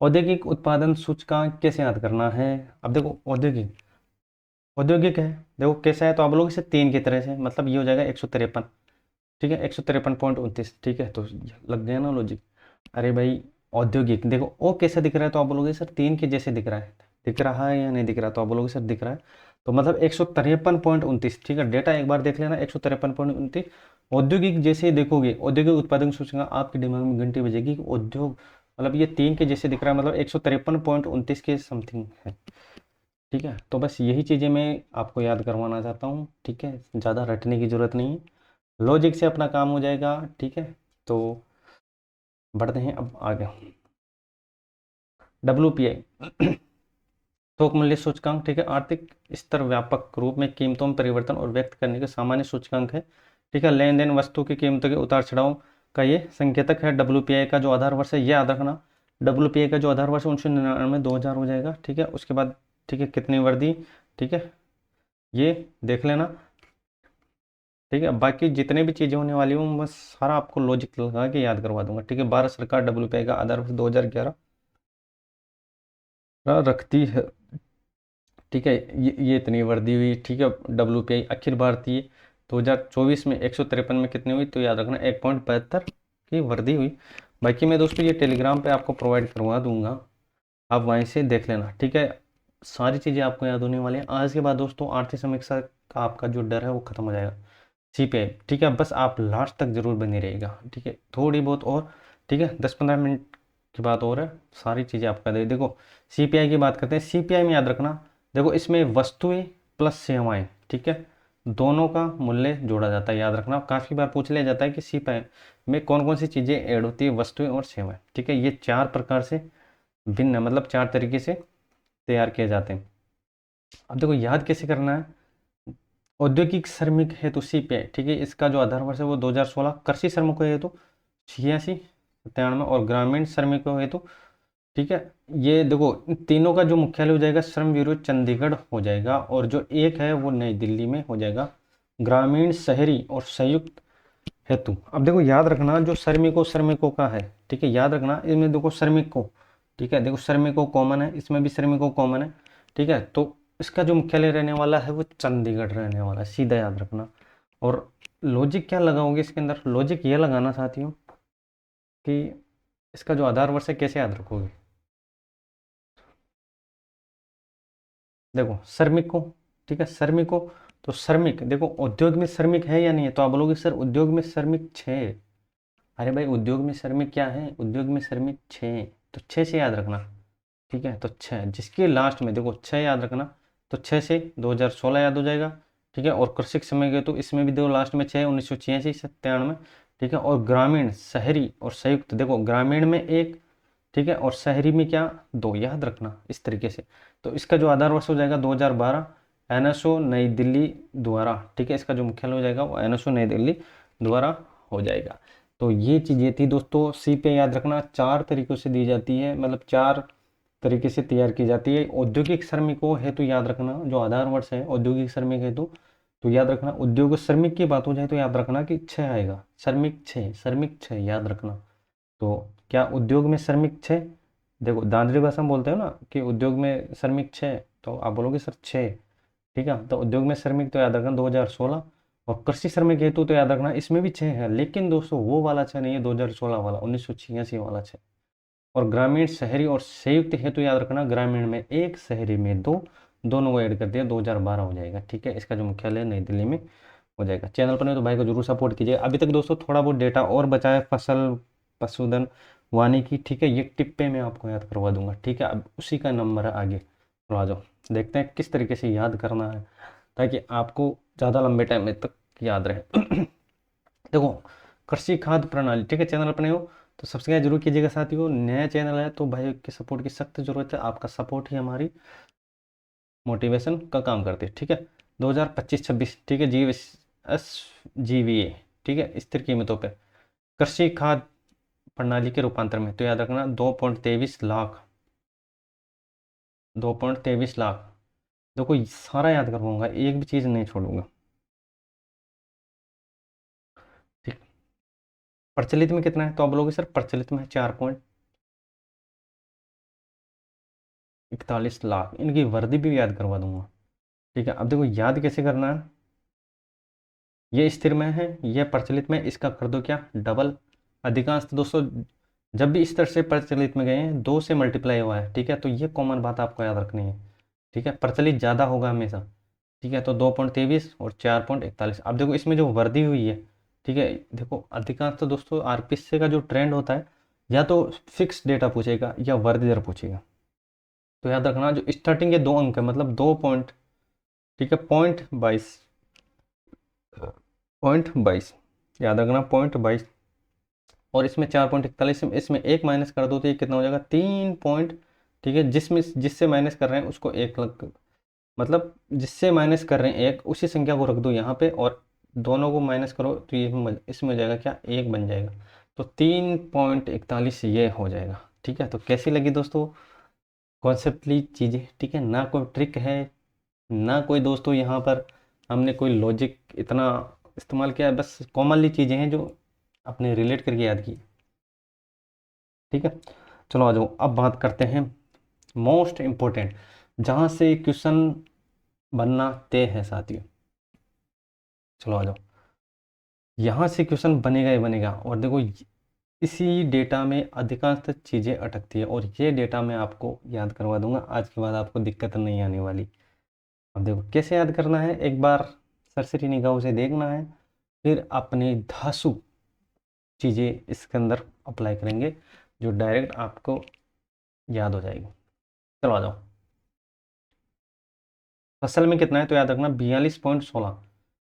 A: औद्योगिक उत्पादन सूचकांक कैसे याद करना है। अब देखो औद्योगिक, औद्योगिक है, देखो कैसा है, तो आप लोग इसे 3 की तरह से, मतलब ये हो जाएगा 153, ठीक है, 153.29, ठीक है। तो लग गया ना लॉजिक। अरे भाई औद्योगिक, देखो ओ कैसे दिख रहा है, तो आप बोलोगे सर 3 के जैसे दिख रहा है, दिख रहा है या नहीं दिख रहा, तो आप बोलोगे सर दिख रहा है, तो मतलब 153.29, ठीक है। डेटा एक बार देख लेना, 153.29, औद्योगिक जैसे ही देखोगे, औद्योगिक उत्पादन सूचकांक, आपके दिमाग में घंटी बजेगी कि उद्योग, मतलब ये 3 के जैसे दिख रहा है, मतलब 153.29 के समथिंग है, ठीक है। तो बस यही चीज़ें मैं आपको याद करवाना चाहता हूँ, ठीक है, ज़्यादा रटने की ज़रूरत नहीं है, लॉजिक से अपना काम हो जाएगा, ठीक है। तो बढ़ते हैं अब आगे, WPI थोक मूल्य सूचकांक, ठीक है, आर्थिक स्तर व्यापक रूप में कीमतों में परिवर्तन और व्यक्त करने के सामान्य सूचकांक है, ठीक है। लेन देन वस्तु की कीमतों के उतार चढ़ाव का ये संकेतक है। WPI का जो आधार वर्ष है ये याद रखना, WPI का जो आधार वर्ष 1999 2000 हो जाएगा, ठीक है। उसके बाद ठीक है कितनी वृद्धि, ठीक है, ये देख लेना, ठीक है। बाकी जितने भी चीज़ें होने वाली हूँ बस सारा आपको लॉजिक लगा के याद करवा दूंगा, ठीक है। भारत सरकार WPI का आधार वर्ष 2011 रखती है, ठीक है। ये इतनी वृद्धि हुई, ठीक है। WPI अखिल भारतीय 2024 में 153 में कितनी हुई, तो याद रखना 1.72 की वृद्धि हुई। बाकी मैं दोस्तों ये टेलीग्राम पे आपको प्रोवाइड करवा दूंगा, आप वहीं से देख लेना, ठीक है। सारी चीज़ें आपको याद होने वाली हैं। आज के बाद दोस्तों आर्थिक समीक्षा का आपका जो डर है वो खत्म हो जाएगा। CPI, ठीक है। बस आप लास्ट तक जरूर बनी रहेगा, ठीक है। थोड़ी बहुत और, ठीक है, 10-15 मिनट की बात और है, सारी चीज़ें आपका देखो। CPI की बात करते हैं। CPI में याद रखना, देखो इसमें वस्तुएं प्लस सेवाएं, ठीक है, दोनों का मूल्य जोड़ा जाता है। याद रखना, काफ़ी बार पूछ लिया जाता है कि CPI में कौन कौन सी चीज़ें ऐड होती है, वस्तुएं और सेवाएं, ठीक है। ये 4 प्रकार से भिन्न, मतलब 4 तरीके से तैयार किए जाते हैं। अब देखो याद कैसे करना है। औद्योगिक श्रमिक हेतु CPI, ठीक है, इसका जो आधार वर्ष है वो 2016। कृषि श्रमिकों हेतु 86-97 और ग्रामीण श्रमिकों हेतु, ठीक है, ये देखो इन तीनों का जो मुख्यालय हो जाएगा श्रम ब्यूरो चंडीगढ़ हो जाएगा, और जो एक है वो नई दिल्ली में हो जाएगा, ग्रामीण शहरी और संयुक्त हेतु। अब देखो याद रखना, जो श्रमिकों का है, ठीक है, याद रखना इसमें देखो श्रमिकों, ठीक है, देखो श्रमिकों कॉमन है, इसमें भी श्रमिकों कॉमन है, ठीक है। तो इसका जो मुख्यालय रहने वाला है वो चंडीगढ़ रहने वाला है, सीधा याद रखना। और लॉजिक क्या लगाओगे इसके अंदर, लॉजिक ये लगाना चाहती हूँ कि इसका जो आधार वर्ष है कैसे याद रखोगे। देखो श्रमिकों, ठीक है, श्रमिकों, तो श्रमिक देखो उद्योग में श्रमिक है या नहीं है, तो आप बोलोगे सर उद्योग में श्रमिक 6। अरे भाई उद्योग में श्रमिक क्या है, उद्योग में श्रमिक 6, तो 6 से याद रखना, ठीक है। तो 6 जिसके लास्ट में देखो 6 याद रखना, तो 6 से 2016 याद हो जाएगा, ठीक है। और कृषि समय के तो इसमें भी देखो लास्ट में 6, 1986-97, ठीक है। और ग्रामीण शहरी और संयुक्त, देखो ग्रामीण में 1, ठीक है, और शहरी में क्या 2, याद रखना इस तरीके से। तो इसका जो आधार वर्ष हो जाएगा 2012, NSO नई दिल्ली द्वारा, ठीक है, इसका जो मुख्यालय हो जाएगा वो NSO नई दिल्ली द्वारा हो जाएगा। तो ये चीज़ें थी दोस्तों। CPI याद रखना 4 तरीकों से दी जाती है, मतलब 4 तरीके से तैयार की जाती है। औद्योगिक श्रमिकों हेतु याद रखना जो आधार वर्ष है औद्योगिक श्रमिक हेतु, तो याद रखना उद्योग श्रमिक की बात हो जाए तो याद रखना कि 6 आएगा, श्रमिक 6, श्रमिक 6 याद रखना। तो क्या उद्योग में श्रमिक 6, देखो दांजड़ी भाषा में बोलते हो ना कि उद्योग में श्रमिक 6, तो आप बोलोगे सर 6, ठीक है। तो उद्योग में श्रमिक तो याद रखना 2016, और कृषि श्रमिक हेतु तो याद रखना इसमें भी 6 है, लेकिन दोस्तों वो वाला 6 नहीं है, 2016 वाला, 1986 वाला 6। और ग्रामीण शहरी और संयुक्त हेतु याद रखना ग्रामीण में 1, शहरी में 2, दोनों को ऐड कर दिया 2012 हो जाएगा, ठीक है। इसका जो मुख्यालय नई दिल्ली में हो जाएगा। चैनल पर नहीं तो भाई को जरूर सपोर्ट कीजिए। अभी तक दोस्तों थोड़ा बहुत डेटा और बचा है, फसल, पशुधन, वानिकी, ठीक है, ये टिप्पे में आपको याद करवा दूंगा, ठीक है। अब उसी का नंबर है आगे, तो आ जाओ देखते हैं किस तरीके से याद करना है ताकि आपको ज़्यादा लंबे टाइम में तक याद रहे। देखो कृषि खाद्य प्रणाली, ठीक है, चैनल अपने हो तो सब्सक्राइब जरूर कीजिएगा साथियों। नया चैनल है तो भाई के सपोर्ट की सख्त जरूरत है, आपका सपोर्ट ही हमारी मोटिवेशन का काम करती है, ठीक है। 2025-26, ठीक है, GSGVA, ठीक है, स्थिर कीमतों पर कृषि खाद्य प्रणाली के रूपांतर में, तो याद रखना 2.23 लाख, 2.23 लाख। देखो सारा याद करवाऊंगा, एक भी चीज़ नहीं छोड़ूंगा, ठीक। प्रचलित में कितना है, तो आप बोलोगे सर प्रचलित में 4.41 लाख, इनकी वर्दी भी याद करवा दूंगा, ठीक है। अब देखो याद कैसे करना है, ये स्थिर में है, ये प्रचलित में, इसका कर दो क्या डबल। अधिकांश तो दोस्तों जब भी इस तरह से प्रचलित में गए हैं 2 से मल्टीप्लाई हुआ है, ठीक है, तो ये कॉमन बात आपको याद रखनी है, ठीक है। प्रचलित ज़्यादा होगा हमेशा, ठीक है। तो 2.23 और 4.41। अब देखो इसमें जो वर्दी हुई है, ठीक है, देखो अधिकांश तो दोस्तों RPSC का जो ट्रेंड होता है या तो फिक्स डेटा पूछेगा या वर्दी दर पूछेगा, तो याद रखना जो स्टार्टिंग के 2 अंक है मतलब 2 पॉइंट, ठीक है, 0.22 याद रखना 0.22, और इसमें 4.41, इसमें 1 माइनस कर दो तो ये कितना हो जाएगा 3 पॉइंट, ठीक है। जिसमें जिससे माइनस कर रहे हैं उसको 1 लग, मतलब जिससे माइनस कर रहे हैं 1 उसी संख्या को रख दो यहाँ पे, और दोनों को माइनस करो तो ये इसमें हो जाएगा क्या 1 बन जाएगा, तो 3.41 ये हो जाएगा, ठीक है। तो कैसी लगी दोस्तों कॉन्सेप्टली चीज़ें, ठीक है, ना कोई ट्रिक है ना कोई दोस्तों यहाँ पर हमने कोई लॉजिक इतना इस्तेमाल किया है, बस कॉमनली चीज़ें हैं जो अपने रिलेट करके याद की, ठीक है। चलो आ जाओ अब बात करते हैं मोस्ट इम्पोर्टेंट, जहाँ से क्वेश्चन बनना तय है साथियों। चलो आ जाओ, यहाँ से क्वेश्चन बनेगा ही बनेगा, और देखो इसी डेटा में अधिकांश चीज़ें अटकती है, और ये डेटा मैं आपको याद करवा दूंगा, आज के बाद आपको दिक्कत नहीं आने वाली। अब देखो कैसे याद करना है, एक बार सरसरी निगाहों से देखना है, फिर अपनी धासु चीज़ें इसके अंदर अप्लाई करेंगे जो डायरेक्ट आपको याद हो जाएगी। चलो आ जाओ। फसल में कितना है तो याद रखना 42.16।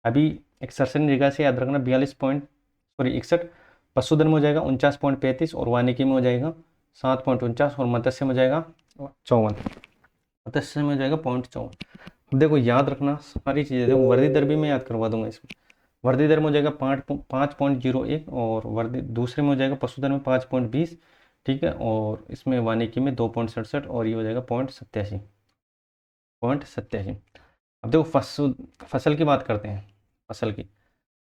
A: अभी एक्सरसन जगह से याद रखना 41 पशुधन में हो जाएगा 49.35 और वानिकी में हो जाएगा 7.49 और मत्स्य में हो जाएगा 54। मत्स्य में हो जाएगा 0.54। देखो याद रखना सारी चीज़ें। देखो वर्दी दर भी मैं याद करवा दूंगा इसमें। वर्दी दर में हो जाएगा 5.01 और वर्दी दूसरे में हो जाएगा पशुधन में 5.20। ठीक है, और इसमें वानिकी में 2.67 और ये हो जाएगा 0.87। अब देखो फसल की बात करते हैं। फसल की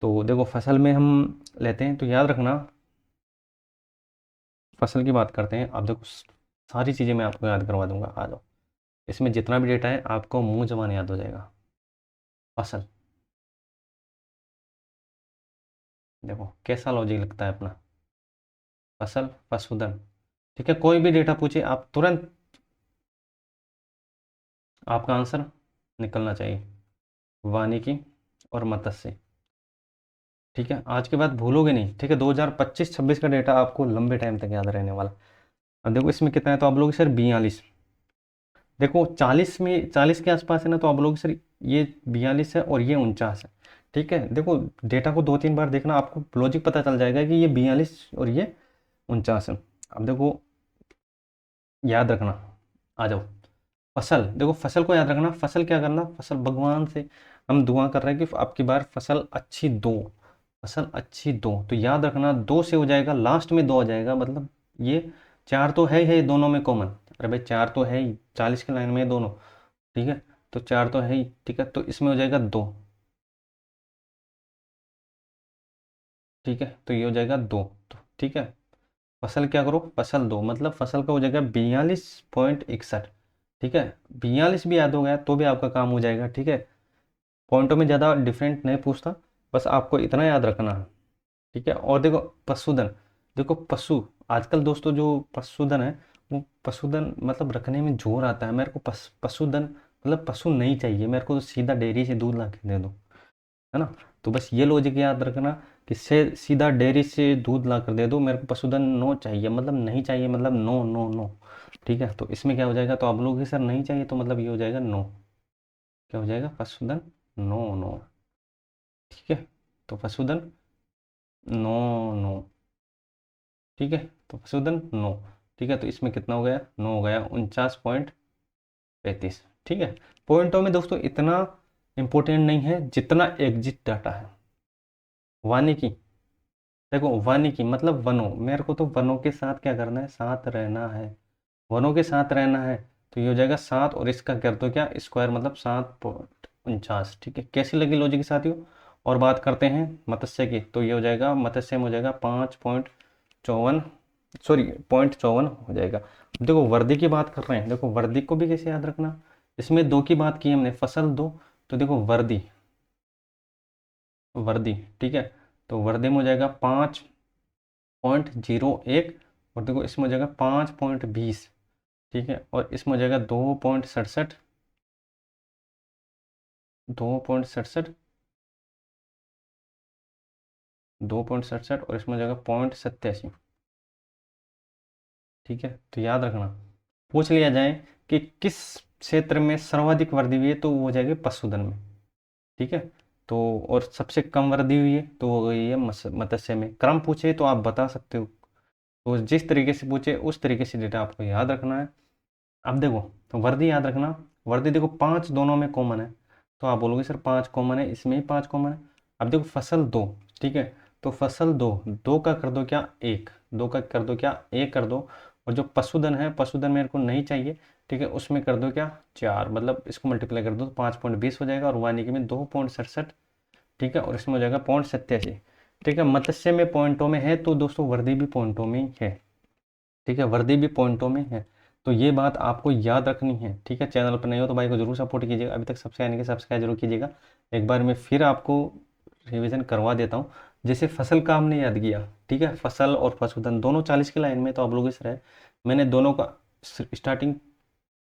A: तो देखो फसल में हम लेते हैं तो याद रखना फसल की बात करते हैं। अब देखो सारी चीज़ें मैं आपको याद करवा दूंगा। आ जाओ, इसमें जितना भी डेटा है आपको मुंह जबान याद हो जाएगा। फसल, देखो कैसा लॉजिक लगता है अपना। फसल, पशुधन, ठीक है, कोई भी डेटा पूछे आप तुरंत आपका आंसर निकलना चाहिए। वानिकी और मत्स्य, ठीक है, आज के बाद भूलोगे नहीं। ठीक है, 2025-26 का डेटा आपको लंबे टाइम तक याद रहने वाला। अब देखो इसमें कितना है तो आप लोग सर 42। देखो 40 में 40 के आसपास है ना तो आप लोग सर ये 42 है और ये 49 है। ठीक है, देखो डेटा को 2-3 बार देखना, आपको लॉजिक पता चल जाएगा कि ये 42 और ये 49 है। अब देखो याद रखना, आ जाओ फसल। देखो फसल को याद रखना। फसल क्या करना, फसल भगवान से हम दुआ कर रहे हैं कि आपकी बार फसल अच्छी दो। फसल अच्छी दो तो याद रखना 2 से हो जाएगा, लास्ट में 2 आ जाएगा, मतलब ये 4 तो है ही दोनों में कॉमन। अरे भाई 4 तो है ही, 40 की लाइन में है दोनों। ठीक है, तो 4 तो है ही। ठीक है, तो इसमें हो जाएगा 2। ठीक है, तो ये हो जाएगा 2। तो ठीक है, फसल क्या करो, फसल दो, मतलब फसल का हो जाएगा 42.61। ठीक है, 42 भी याद हो गया तो भी आपका काम हो जाएगा। ठीक है, पॉइंटों में ज़्यादा डिफरेंट नहीं पूछता, बस आपको इतना याद रखना है। ठीक है, और देखो पशुधन। देखो पशु, आजकल दोस्तों जो पशुधन है वो पशुधन मतलब रखने में जोर आता है। मेरे को पशुधन मतलब पशु नहीं चाहिए मेरे को, तो सीधा डेयरी से दूध ला के दे दो, है ना। तो बस ये लॉजिक याद रखना कि से सीधा डेयरी से दूध ला कर दे दो, मेरे को पशुधन नो चाहिए, मतलब नहीं चाहिए, मतलब नो नो नो। ठीक है, तो इसमें क्या हो जाएगा तो आप लोग ही सर नहीं चाहिए तो मतलब ये हो जाएगा नो। क्या हो जाएगा, पशुधन नो नो। ठीक है, तो पशुधन नो नो। ठीक है, तो पशुधन नो। ठीक है, तो इसमें कितना हो गया, नो हो गया 49.35। ठीक है, पॉइंटों में दोस्तों इतना इंपॉर्टेंट नहीं है जितना एग्जिट डाटा है। वानिकी, देखो वानिकी मतलब वनों, मेरे को तो वनों के साथ क्या करना है, साथ रहना है। वनों के साथ रहना है तो ये हो जाएगा 7 और इसका कर दो क्या स्क्वायर, मतलब 7.49। ठीक है, कैसी लगी लॉजिक साथियों। और बात करते हैं मत्स्य की तो ये हो जाएगा मत्स्य में हो जाएगा 5.54, सॉरी 0.54 हो जाएगा। देखो वर्दी की बात कर रहे हैं, देखो वर्दी को भी कैसे याद रखना। इसमें 2 की बात की हमने, फसल 2, तो देखो वर्दी, वर्दी। ठीक है, तो वर्दी में हो जाएगा 5.01 और देखो इसमें हो जाएगा 5.20। ठीक है, और इसमें हो जाएगा 2.67, 2.67, 2.67 और इसमें हो जाएगा 0.87। ठीक है, तो याद रखना, पूछ लिया जाए कि किस क्षेत्र में सर्वाधिक वृद्धि हुई है तो वो हो जाएगी पशुधन में। ठीक है, तो और सबसे कम वृद्धि हुई है तो हो गई है मत्स्य में। क्रम पूछे तो आप बता सकते हो, तो जिस तरीके से पूछे उस तरीके से डेटा आपको याद रखना है। अब देखो तो वर्दी याद रखना, वर्दी देखो 5 दोनों में कॉमन है तो आप बोलोगे सर 5 कॉमन है, इसमें ही 5 कॉमन है। अब देखो फसल 2, ठीक है, तो फसल 2, 2 का कर दो क्या 1, 2 का कर दो क्या 1 कर दो। और जो पशुधन है, पशुधन मेरे को नहीं चाहिए, ठीक है, उसमें कर दो क्या 4, मतलब इसको मल्टीप्लाई कर दो तो 5.20 हो जाएगा और वानिकी में 2.67। ठीक है, और इसमें हो जाएगा 0.87। ठीक है, मत्स्य में पॉइंटों में है तो दोस्तों वर्दी भी पॉइंटों में ही है। ठीक है, वर्दी भी पॉइंटों में है, तो ये बात आपको याद रखनी है। ठीक है, चैनल पर नहीं हो तो भाई को जरूर सपोर्ट कीजिएगा, अभी तक सब्सक्राइब नहीं किया सब्सक्राइब जरूर कीजिएगा। एक बार मैं फिर आपको रिवीजन करवा देता हूँ। जैसे फसल का हमने याद किया, ठीक है, फसल और पशुधन दोनों 40 की लाइन में तो आप लोग इस रहे, मैंने दोनों का स्टार्टिंग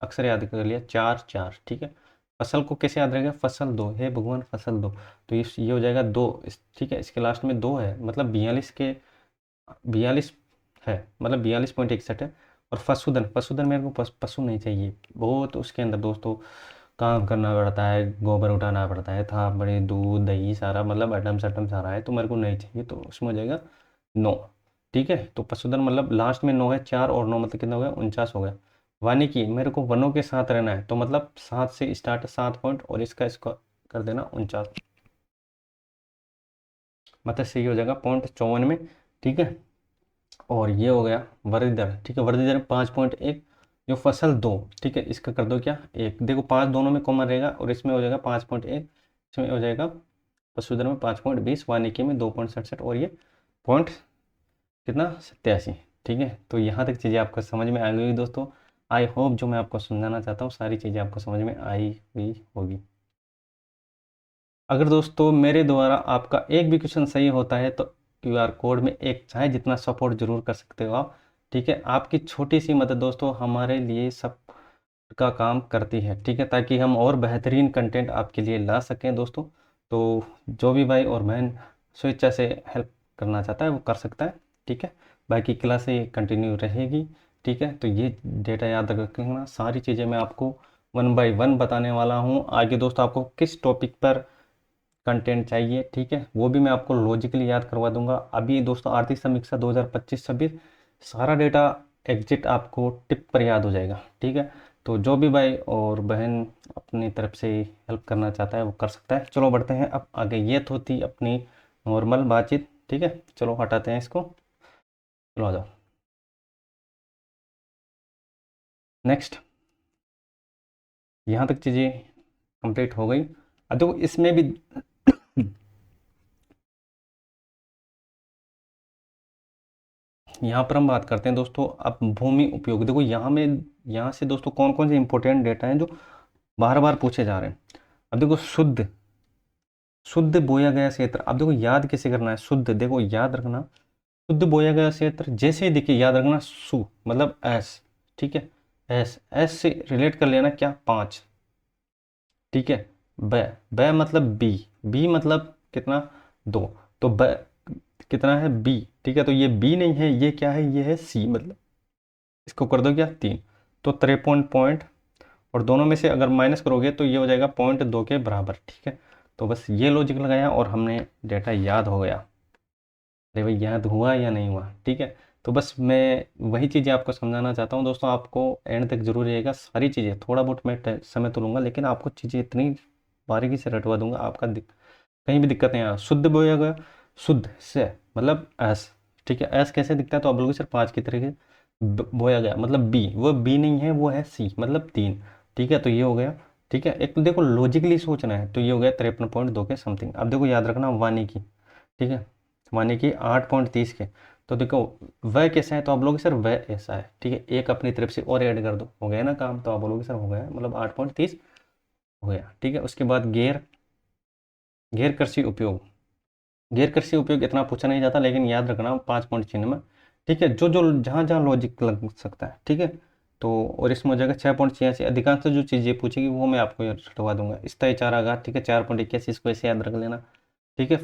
A: अक्सर याद कर लिया 4 4। ठीक है, फसल को कैसे याद रहेगा, फसल दो, हे भगवान फसल दो, तो ये हो जाएगा दो, ठीक है, इसके लास्ट में दो है, मतलब 42 है, मतलब 42.61 है। और पशुधन, पशुधन मेरे को पशु नहीं चाहिए, बहुत उसके अंदर दोस्तों काम करना पड़ता है, गोबर उठाना पड़ता है, था बड़े, दूध दही सारा, मतलब आइटम सटम सारा है, तो मेरे को नहीं चाहिए, तो उसमें हो जाएगा 9। ठीक है, तो पशुधन मतलब लास्ट में 9 है, 4 और 9 मतलब कितना हो गया, 49 हो गया। वानिकी, मेरे को वनों के साथ रहना है, तो मतलब 7 से स्टार्ट, 7 पॉइंट, और इसका कर देना 49, मतलब सही हो जाएगा 54 में। ठीक है, और ये हो गया वर्दी दर। ठीक है, वर्दी दर 5.1, जो फसल दो, ठीक है, इसका कर दो क्या, एक, देखो 5 दोनों में कॉमन रहेगा, और इसमें हो जाएगा 5.1, इसमें हो जाएगा पशुधन में 5.20, वानिकी में 2.67, और ये पॉइंट कितना, 87। ठीक है, तो यहाँ तक चीज़ें आपको समझ में आ गई दोस्तों। आई होप जो मैं आपको समझाना चाहता हूँ सारी चीज़ें आपको समझ में आई हुई होगी। अगर दोस्तों मेरे द्वारा आपका एक भी क्वेश्चन सही होता है तो क्यूआर कोड में एक चाहे जितना सपोर्ट जरूर कर सकते हो आप। ठीक है, आपकी छोटी सी मदद दोस्तों हमारे लिए सब का काम करती है। ठीक है, ताकि हम और बेहतरीन कंटेंट आपके लिए ला सकें दोस्तों। तो जो भी भाई और बहन स्वेच्छा से हेल्प करना चाहता है वो कर सकता है। ठीक है, बाकी क्लासें कंटिन्यू रहेगी। ठीक है, तो ये डेटा याद रखना, सारी चीज़ें मैं आपको 1 बाय 1 बताने वाला हूँ। आगे दोस्तों आपको किस टॉपिक पर कंटेंट चाहिए, ठीक है, वो भी मैं आपको लॉजिकली याद करवा दूंगा। अभी दोस्तों आर्थिक समीक्षा 2025-26 सारा डेटा एग्जिट आपको टिप पर याद हो जाएगा। ठीक है, तो जो भी भाई और बहन अपनी तरफ से हेल्प करना चाहता है वो कर सकता है। चलो बढ़ते हैं अब आगे, ये तो थी अपनी नॉर्मल बातचीत। ठीक है, चलो हटाते हैं इसको, चलो आ जाओ नेक्स्ट। यहाँ तक चीज़ें कंप्लीट हो गई। अब देखो इसमें भी यहाँ पर हम बात करते हैं दोस्तों अब भूमि उपयोग। देखो यहाँ से दोस्तों कौन कौन से इंपॉर्टेंट डेटा हैं जो बार बार पूछे जा रहे हैं। अब देखो शुद्ध, शुद्ध बोया गया क्षेत्र, अब देखो याद कैसे करना है शुद्ध, देखो याद रखना, शुद्ध बोया गया क्षेत्र जैसे ही देखिए याद रखना सु मतलब एस। ठीक है, एस, एस से रिलेट कर लेना क्या, 5। ठीक है, ब, ब मतलब बी, बी मतलब कितना, 2, तो ब कितना है, बी। ठीक है, तो ये बी नहीं है, ये क्या है, ये है सी, मतलब इसको कर दो क्या, 3, तो 53 पॉइंट, और दोनों में से अगर माइनस करोगे तो ये हो जाएगा 0.2 के बराबर। ठीक है, तो बस ये लॉजिक लगाया और हमने डेटा याद हो गया। अरे भाई याद हुआ या नहीं हुआ, ठीक है। तो बस मैं वही चीज़ें आपको समझाना चाहता हूँ दोस्तों, आपको एंड तक जरूर रहेगा। सारी चीज़ें थोड़ा बहुत मैं समय तो लूँगा, लेकिन आपको चीज़ें इतनी बारीकी से रटवा दूंगा, आपका कहीं भी दिक्कत नहीं आया। शुद्ध बोया गया, शुद्ध से मतलब एस। ठीक है, एस कैसे दिखता है, तो आप लोग सिर्फ 5 की तरीके बोया गया मतलब बी, वो बी नहीं है, वो है सी मतलब 3। ठीक है, तो ये हो गया। ठीक है, एक तो देखो लॉजिकली सोचना है, तो ये हो गया 53.2 के समथिंग। अब देखो याद रखना वानिकी। ठीक है, वानिकी 8.30 के, तो देखो वह कैसा है, तो आप बोलोगे सर वह ऐसा है। ठीक है, एक अपनी तरफ से और ऐड कर दो, हो गया ना काम, तो आप बोलोगे सर हो गया, मतलब 8.30 हो गया। ठीक है, उसके बाद गेर, गैर कृषि उपयोग, गैर कृषि उपयोग इतना पूछा नहीं जाता, लेकिन याद रखना 5 पॉइंट चिन्ह में। ठीक है, जो जो जहाँ जहाँ लॉजिक लग सकता है। ठीक है, तो और इसमें हो जाएगा 6.86। अधिकांश जो चीज़ें पूछेगी वो मैं आपको रटवा दूंगा। स्थायी चारागाह, ठीक है, 4.81, इसको ऐसे याद रख लेना। ठीक है,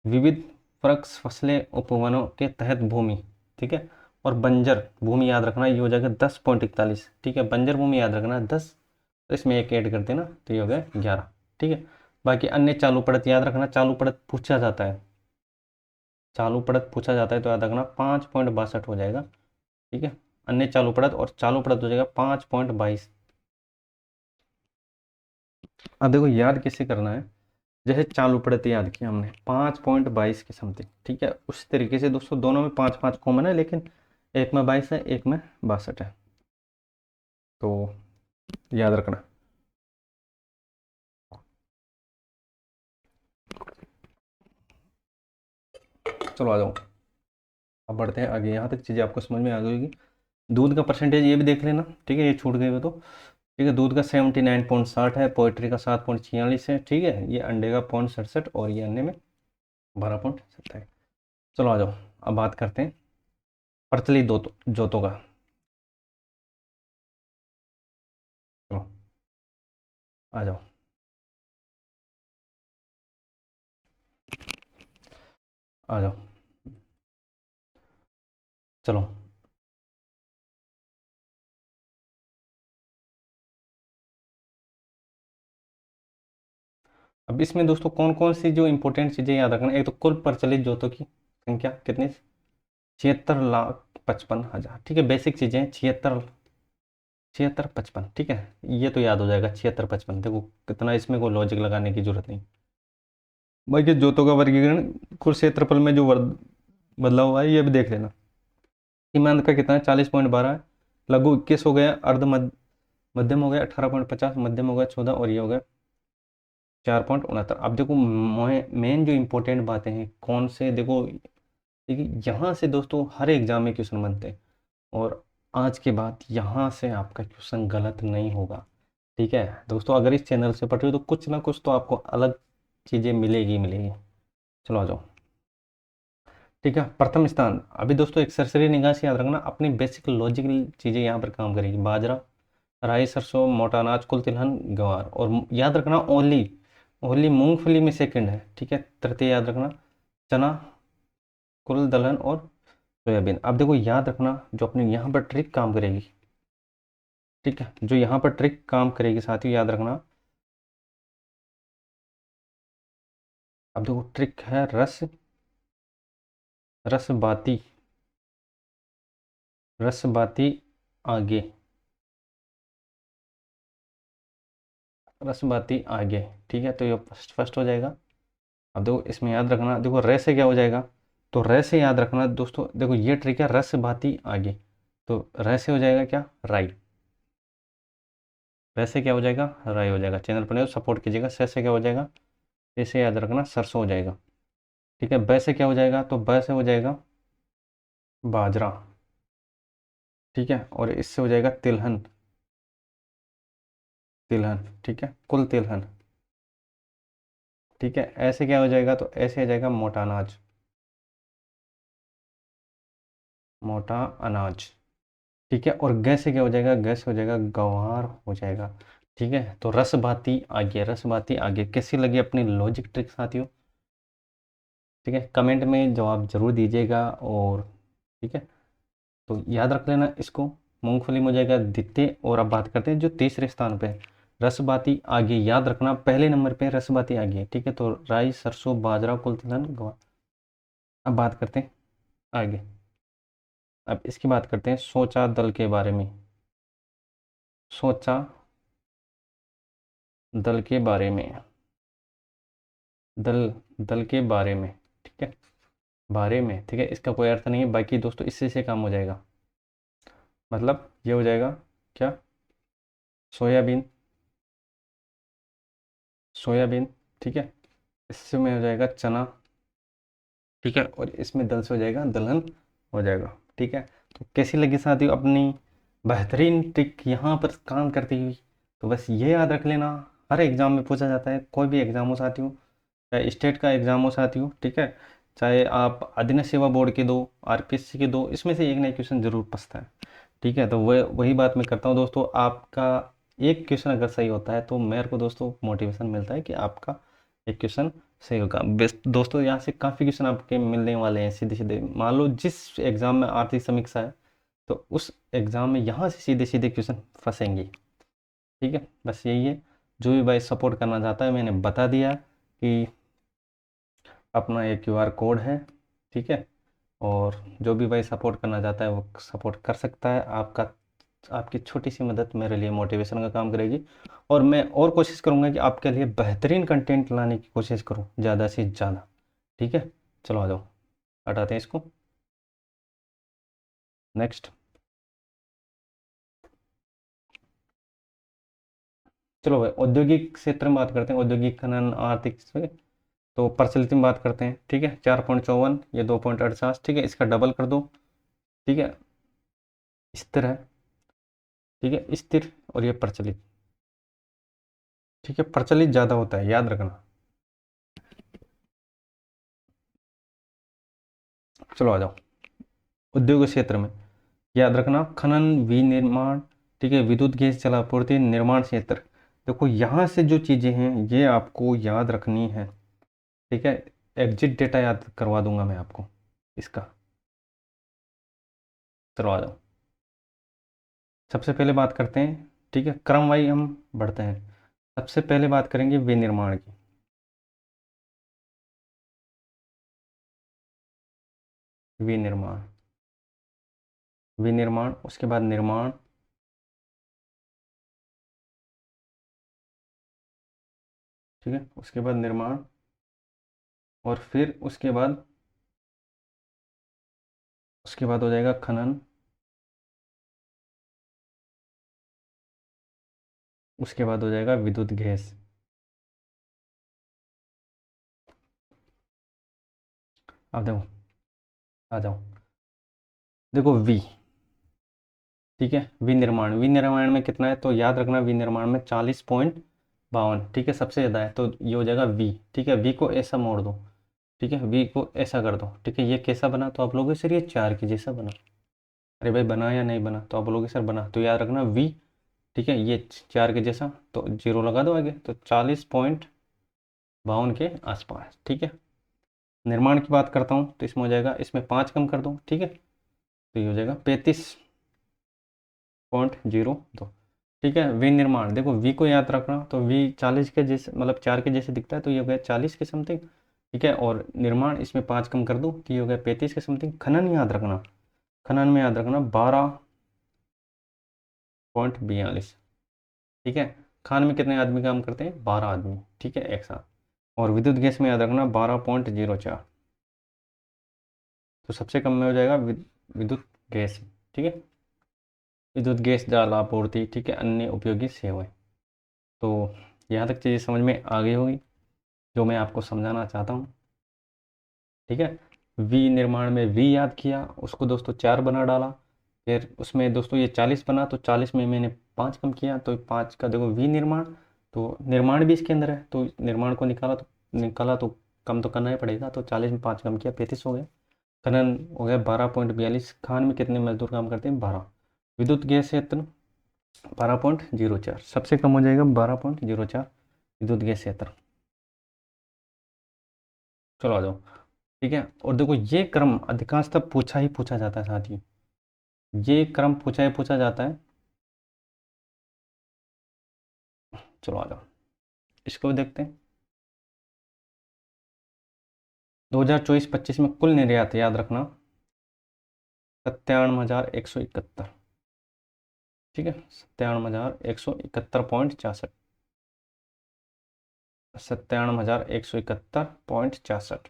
A: विविध वृक्ष फसलें उपवनों के तहत भूमि। ठीक है, और बंजर भूमि याद रखना, ये हो जाएगा 10.41। ठीक है, बंजर भूमि याद रखना 10, तो इसमें एक ऐड कर देना, तो ये हो गया 11। ठीक है, बाकी अन्य चालू पड़त याद रखना, चालू पड़त पूछा जाता है, चालू पड़त पूछा जाता है, तो याद रखना 5.62 हो जाएगा। ठीक है, अन्य चालू पड़त और चालू पड़त हो जाएगा 5.22। अब देखो याद कैसे करना है, जैसे चालू पड़त याद किया हमने 5.22 के समथिंग। ठीक है, उसी तरीके से दोस्तों दोनों में 5 5 कॉमन है, लेकिन एक में 22 है, एक में 62 है, तो याद रखना। चलो आ जाओ, अब बढ़ते हैं आगे। यहाँ तक चीज़ें आपको समझ में आ गई होगी। दूध का परसेंटेज ये भी देख लेना। ठीक है, ये छूट गए हो तो। ठीक है, दूध का 79.60 है, पोइट्री का 7.46 है। ठीक है, ये अंडे का 0.67, और ये अंडे में 12.27। चलो आ जाओ, अब बात करते हैं प्रचलित दो जोतों का। चलो आ जाओ, आ जाओ, चलो। अब इसमें दोस्तों कौन कौन सी जो इंपॉर्टेंट चीज़ें याद रखना, एक तो कुल प्रचलित जोतों की संख्या कितनी, 76,55,000, ठीक है। बेसिक चीज़ें 76, 76, 55, ठीक है। ये तो याद हो जाएगा 76, 55, देखो कितना, इसमें कोई लॉजिक लगाने की जरूरत नहीं। बाकी जोतों का वर्गीकरण कुल क्षेत्रफल में जो बदलाव हुआ है ये भी देख लेना। सीमांत का कितना है, 40.12 है। लघु 21 हो गया, अर्ध मध्यम हो गया 18.50, मध्यम हो गया 14, और ये हो गया 4.69। अब देखो मेन जो इंपॉर्टेंट बातें हैं कौन से, देखो देखिए यहाँ से दोस्तों हर एग्जाम में क्वेश्चन बनते हैं, और आज के बाद यहाँ से आपका क्वेश्चन गलत नहीं होगा, ठीक है दोस्तों। अगर इस चैनल से पढ़ रहे हो तो कुछ ना कुछ तो आपको अलग चीज़ें मिलेगी मिलेगी। चलो आ जाओ, ठीक है। प्रथम स्थान, अभी दोस्तों एक सरसरी निगाह से याद रखना, अपनी बेसिक लॉजिकल चीज़ें यहाँ पर काम करेगी। बाजरा, राई, सरसों, मोटा अनाज, कुल तिलहन, गवार, और याद रखना ओनली, ओनली मूंगफली में सेकंड है, ठीक है। तृतीय याद रखना चना, कुल दलहन और सोयाबीन। अब देखो याद रखना जो अपनी यहाँ पर ट्रिक काम करेगी, ठीक है, जो यहाँ पर ट्रिक काम करेगी साथियों, याद रखना। अब देखो ट्रिक है रसबाती, रसबाती आगे, रसबाती आगे, ठीक है। तो ये फर्स्ट फर्स्ट हो जाएगा। अब देखो इसमें याद रखना, देखो रे से क्या हो जाएगा, तो रे से याद रखना दोस्तों, देखो ये ट्रिक है रसबाती आगे, तो रे से हो जाएगा क्या, राई। रे से क्या हो जाएगा, राई हो जाएगा। चैनल पर नहीं सपोर्ट कीजिएगा। से क्या हो जाएगा, इसे याद रखना सरसों हो जाएगा, ठीक है। बै से क्या हो जाएगा, तो बै से हो जाएगा बाजरा, ठीक है। और इससे हो जाएगा तिलहन, तिलहन, ठीक है, कुल तिलहन, ठीक है। ऐसे क्या हो जाएगा, तो ऐसे आ जाएगा मोटा अनाज, मोटा अनाज, ठीक है। और गैस से क्या हो जाएगा, गैस हो जाएगा गंवार हो जाएगा, ठीक है। तो रसबाती आगे, रसबाती आगे कैसी लगी अपनी लॉजिक ट्रिक साथियों, ठीक है। कमेंट में जवाब जरूर दीजिएगा, और ठीक है, तो याद रख लेना इसको। मूंगफली में हो जाएगा द्वितीय। और अब बात करते हैं जो तीसरे स्थान पे है, रसबाती आगे, याद रखना पहले नंबर पे रसबाती आगे, ठीक है। तो राई, सरसों, बाजरा, कुल तिलहन, गवार। अब बात करते हैं आगे, अब इसकी बात करते हैं सोचा दल के बारे में, सोचा दल के बारे में, दल, दल के बारे में, ठीक है, बारे में, ठीक है। इसका कोई अर्थ नहीं है, बाकी दोस्तों इससे से काम हो जाएगा, मतलब ये हो जाएगा क्या, सोयाबीन, सोयाबीन, ठीक है। इससे में हो जाएगा चना, ठीक है। और इसमें दल से हो जाएगा दलहन हो जाएगा, ठीक है। तो कैसी लगी साथियों अपनी बेहतरीन ट्रिक यहाँ पर काम करती हुई, तो बस ये याद रख लेना, हर एग्जाम में पूछा जाता है, कोई भी एग्जाम हो साथियों, चाहे स्टेट का एग्जाम हो साथियों, ठीक है, चाहे आप अधीनस्थ सेवा बोर्ड के दो, आरपीएससी के दो, इसमें से एक ना एक क्वेश्चन जरूर पूछता है, ठीक है। तो वही बात मैं करता हूँ दोस्तों, आपका एक क्वेश्चन अगर सही होता है तो मेरे को दोस्तों मोटिवेशन मिलता है कि आपका एक क्वेश्चन सही होगा। बेस्ट दोस्तों, यहाँ से काफ़ी क्वेश्चन आपके मिलने वाले हैं सीधे सीधे। मान लो जिस एग्जाम में आर्थिक समीक्षा है, तो उस एग्जाम में यहाँ से सीधे सीधे क्वेश्चन फंसेंगे, ठीक है। बस यही है, जो भी भाई सपोर्ट करना चाहता है मैंने बता दिया कि अपना एक क्यूआर कोड है, ठीक है। और जो भी भाई सपोर्ट करना चाहता है वो सपोर्ट कर सकता है। आपका, आपकी छोटी सी मदद मेरे लिए मोटिवेशन का काम करेगी, और मैं और कोशिश करूँगा कि आपके लिए बेहतरीन कंटेंट लाने की कोशिश करूँ ज़्यादा से ज़्यादा, ठीक है। चलो आ जाओ, हटाते हैं इसको, नेक्स्ट। चलो भाई औद्योगिक क्षेत्र में बात करते हैं, औद्योगिक खनन आर्थिक से, तो प्रचलित में बात करते हैं, ठीक है। 4.54, ये 2.48, ठीक है, इसका डबल कर दो, ठीक है। स्थिर है, ठीक है, स्थिर, और ये प्रचलित, ठीक है। प्रचलित ज़्यादा होता है, याद रखना। चलो आ जाओ, उद्योग क्षेत्र में याद रखना खनन, विनिर्माण, ठीक है, विद्युत गैस जलापूर्ति, निर्माण क्षेत्र, देखो यहाँ से जो चीज़ें हैं ये आपको याद रखनी है, ठीक है। एग्जिट डेटा याद करवा दूंगा मैं आपको इसका, करवा दो। सबसे पहले बात करते हैं, ठीक है, क्रम वाइज हम बढ़ते हैं। सबसे पहले बात करेंगे विनिर्माण की। विनिर्माण, विनिर्माण, उसके बाद निर्माण, ठीक है, उसके बाद निर्माण, और फिर उसके बाद हो जाएगा खनन, उसके बाद हो जाएगा विद्युत गैस। अब देखो, आ जाओ, देखो वी, ठीक है, विनिर्माण, विनिर्माण में कितना है तो याद रखना, विनिर्माण में 40.52, ठीक है, सबसे ज़्यादा है, तो ये हो जाएगा वी, ठीक है। वी को ऐसा मोड़ दो, ठीक है, वी को ऐसा कर दो, ठीक है। ये कैसा बना तो आप लोगों सर ये 4 के जैसा बना। अरे भाई बना या नहीं बना तो आप लोगों सर बना, तो याद रखना वी, ठीक है, ये 4 के जैसा, तो जीरो लगा दो आगे, तो 40.52 के आसपास, ठीक है। निर्माण की बात करता हूँ तो इसमें हो जाएगा, इसमें 5 कम कर दो, ठीक है, तो ये हो जाएगा 35.02, ठीक है। विनिर्माण, देखो वी को याद रखना, तो वी 40 के जैसे, मतलब 4 के जैसे दिखता है, तो ये हो गया 40 के समथिंग, ठीक है। और निर्माण, इसमें 5 कम कर दो, तो ये हो गया 35 के समथिंग। खनन याद रखना, खनन में याद रखना 12.42, ठीक है। खान में कितने आदमी काम करते हैं, 12 आदमी, ठीक है, एक साथ। और विद्युत गैस में याद रखना 12.04, तो सबसे कम में हो जाएगा विद्युत गैस, ठीक है। विद्युत गैस जल आपूर्ति, ठीक है, अन्य उपयोगी सेवाएं। तो यहाँ तक चीज़ें समझ में आ गई होगी जो मैं आपको समझाना चाहता हूँ, ठीक है। वी निर्माण में वी याद किया, उसको दोस्तों 4 बना डाला, फिर उसमें दोस्तों ये 40 बना, तो 40 में मैंने 5 कम किया, तो 5 का देखो वी निर्माण, तो निर्माण भी इसके अंदर है, तो निर्माण को निकाला तो कम तो करना ही पड़ेगा, तो 40 में 5 कम किया, 35 हो गया। खनन हो गया 12.42, खान में कितने मजदूर काम करते हैं, 12। विद्युत गैस क्षेत्र 12.04, सबसे कम हो जाएगा 12.04 विद्युत गैस क्षेत्र। चलो आ जाओ, ठीक है। और देखो ये क्रम अधिकांशतः पूछा ही पूछा जाता है साथियों, ये क्रम पूछा ही पूछा जाता है। चलो आ जाओ, इसको भी देखते हैं। 2024-25 में कुल निर्यात याद रखना 97,171, ठीक है, 97,171.66, 97,171.66,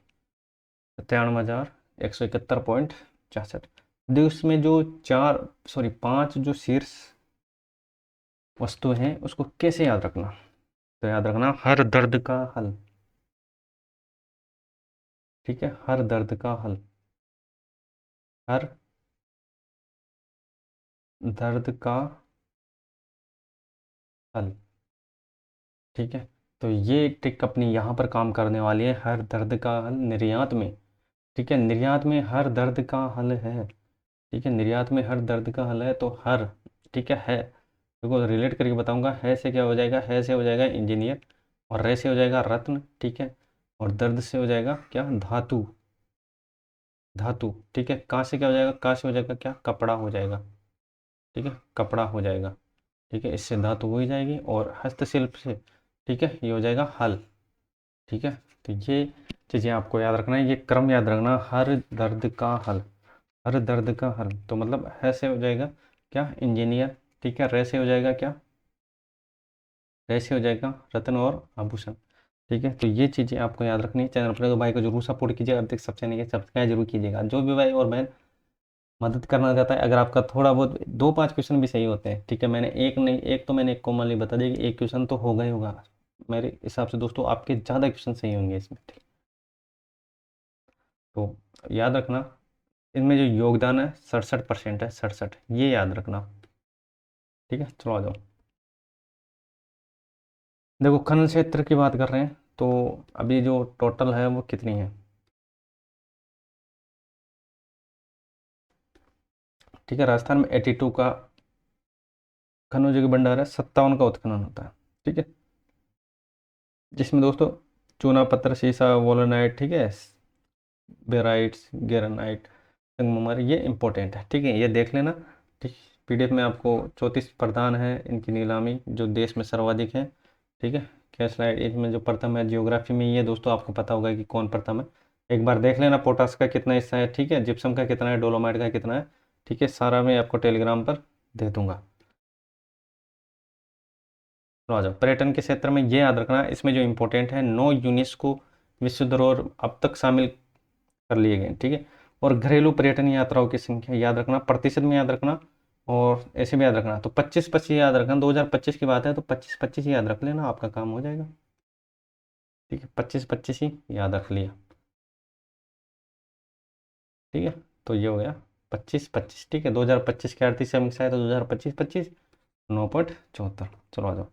A: 97,171.66। देखो इसमें जो 5 जो शीर्ष वस्तु हैं उसको कैसे याद रखना, तो याद रखना हर दर्द का हल, ठीक है, हर दर्द का हल, हर दर्द का हल, ठीक है। तो ये ट्रिक अपनी यहाँ पर काम करने वाली है, हर दर्द का हल निर्यात में, ठीक है, निर्यात में हर दर्द का हल है, ठीक है, निर्यात में हर दर्द का हल है, तो हर, ठीक है देखो रिलेट करके बताऊंगा, है से क्या हो जाएगा, है से हो जाएगा इंजीनियर, और रे से हो जाएगा रत्न, ठीक है, और दर्द से हो जाएगा क्या, धातु, धातु, ठीक है। का से क्या हो जाएगा, का से हो जाएगा क्या, कपड़ा हो जाएगा, ठीक है, कपड़ा हो जाएगा, ठीक है, इससे धातु हो ही जाएगी, और हस्तशिल्प से, ठीक है, ये हो जाएगा हल, ठीक है। तो ये चीज़ें आपको याद रखना है, ये क्रम याद रखना, हर दर्द का हल, हर दर्द का हल, तो मतलब है से हो जाएगा क्या, इंजीनियर, ठीक है, रे से हो जाएगा क्या, रे से हो जाएगा रत्न और आभूषण, ठीक है। तो ये चीज़ें आपको याद रखनी है। चैनल पर तो भाई को जरूर सपोर्ट कीजिएगा, अब तक सबसे नहीं सब्सक्राइब जरूर कीजिएगा। जो भी भाई और बहन मदद करना चाहता है, अगर आपका थोड़ा बहुत 2-5 क्वेश्चन भी सही होते हैं, ठीक है, मैंने एक नहीं, एक तो मैंने एक कॉमनली बता दिया कि एक क्वेश्चन तो होगा ही होगा, मेरे हिसाब से दोस्तों आपके ज़्यादा क्वेश्चन सही होंगे इसमें, ठीक। तो याद रखना, इनमें जो योगदान है 67% है, 67, ये याद रखना, ठीक है। चलो आ जाओ, देखो खनन क्षेत्र की बात कर रहे हैं, तो अभी जो टोटल है वो कितनी है, ठीक है। राजस्थान में 82 का खनिजों की भंडार है, 57 का उत्खनन होता है, ठीक है, जिसमें दोस्तों चूना पत्थर, सीसा, वोलोनाइट, ठीक है, बेराइट्स, ग्रेनाइट, संगमरमर, ये इंपॉर्टेंट है। ठीक है, ये देख लेना। ठीक, पीडीएफ में आपको 34 प्रधान है इनकी नीलामी जो देश में सर्वाधिक है। ठीक है, क्या स्लाइड इसमें जो प्रथम है जियोग्राफी में, ये दोस्तों आपको पता होगा कि कौन प्रथम है। एक बार देख लेना पोटास का कितना हिस्सा है, ठीक है, जिप्सम का कितना है, डोलोमाइट का कितना है। ठीक है, सारा मैं आपको टेलीग्राम पर दे दूंगा। तो आ जाओ, पर्यटन के क्षेत्र में ये याद रखना, इसमें जो इम्पोर्टेंट है, 9 यूनेस्को विश्व धरोहर अब तक शामिल कर लिए गए। ठीक है, और घरेलू पर्यटन यात्राओं की संख्या याद रखना, प्रतिशत में याद रखना, और ऐसे भी याद रखना। तो 25-25 याद रखना, 2025 की बात है तो 25-25 याद रख लेना, आपका काम हो जाएगा। ठीक है, 25-25 ही याद रख लिया। ठीक है, तो ये हो गया 25-25। ठीक है, 2025 की आर्थिक समीक्षा है तो 2025-25 9.74। चलो आ जाओ,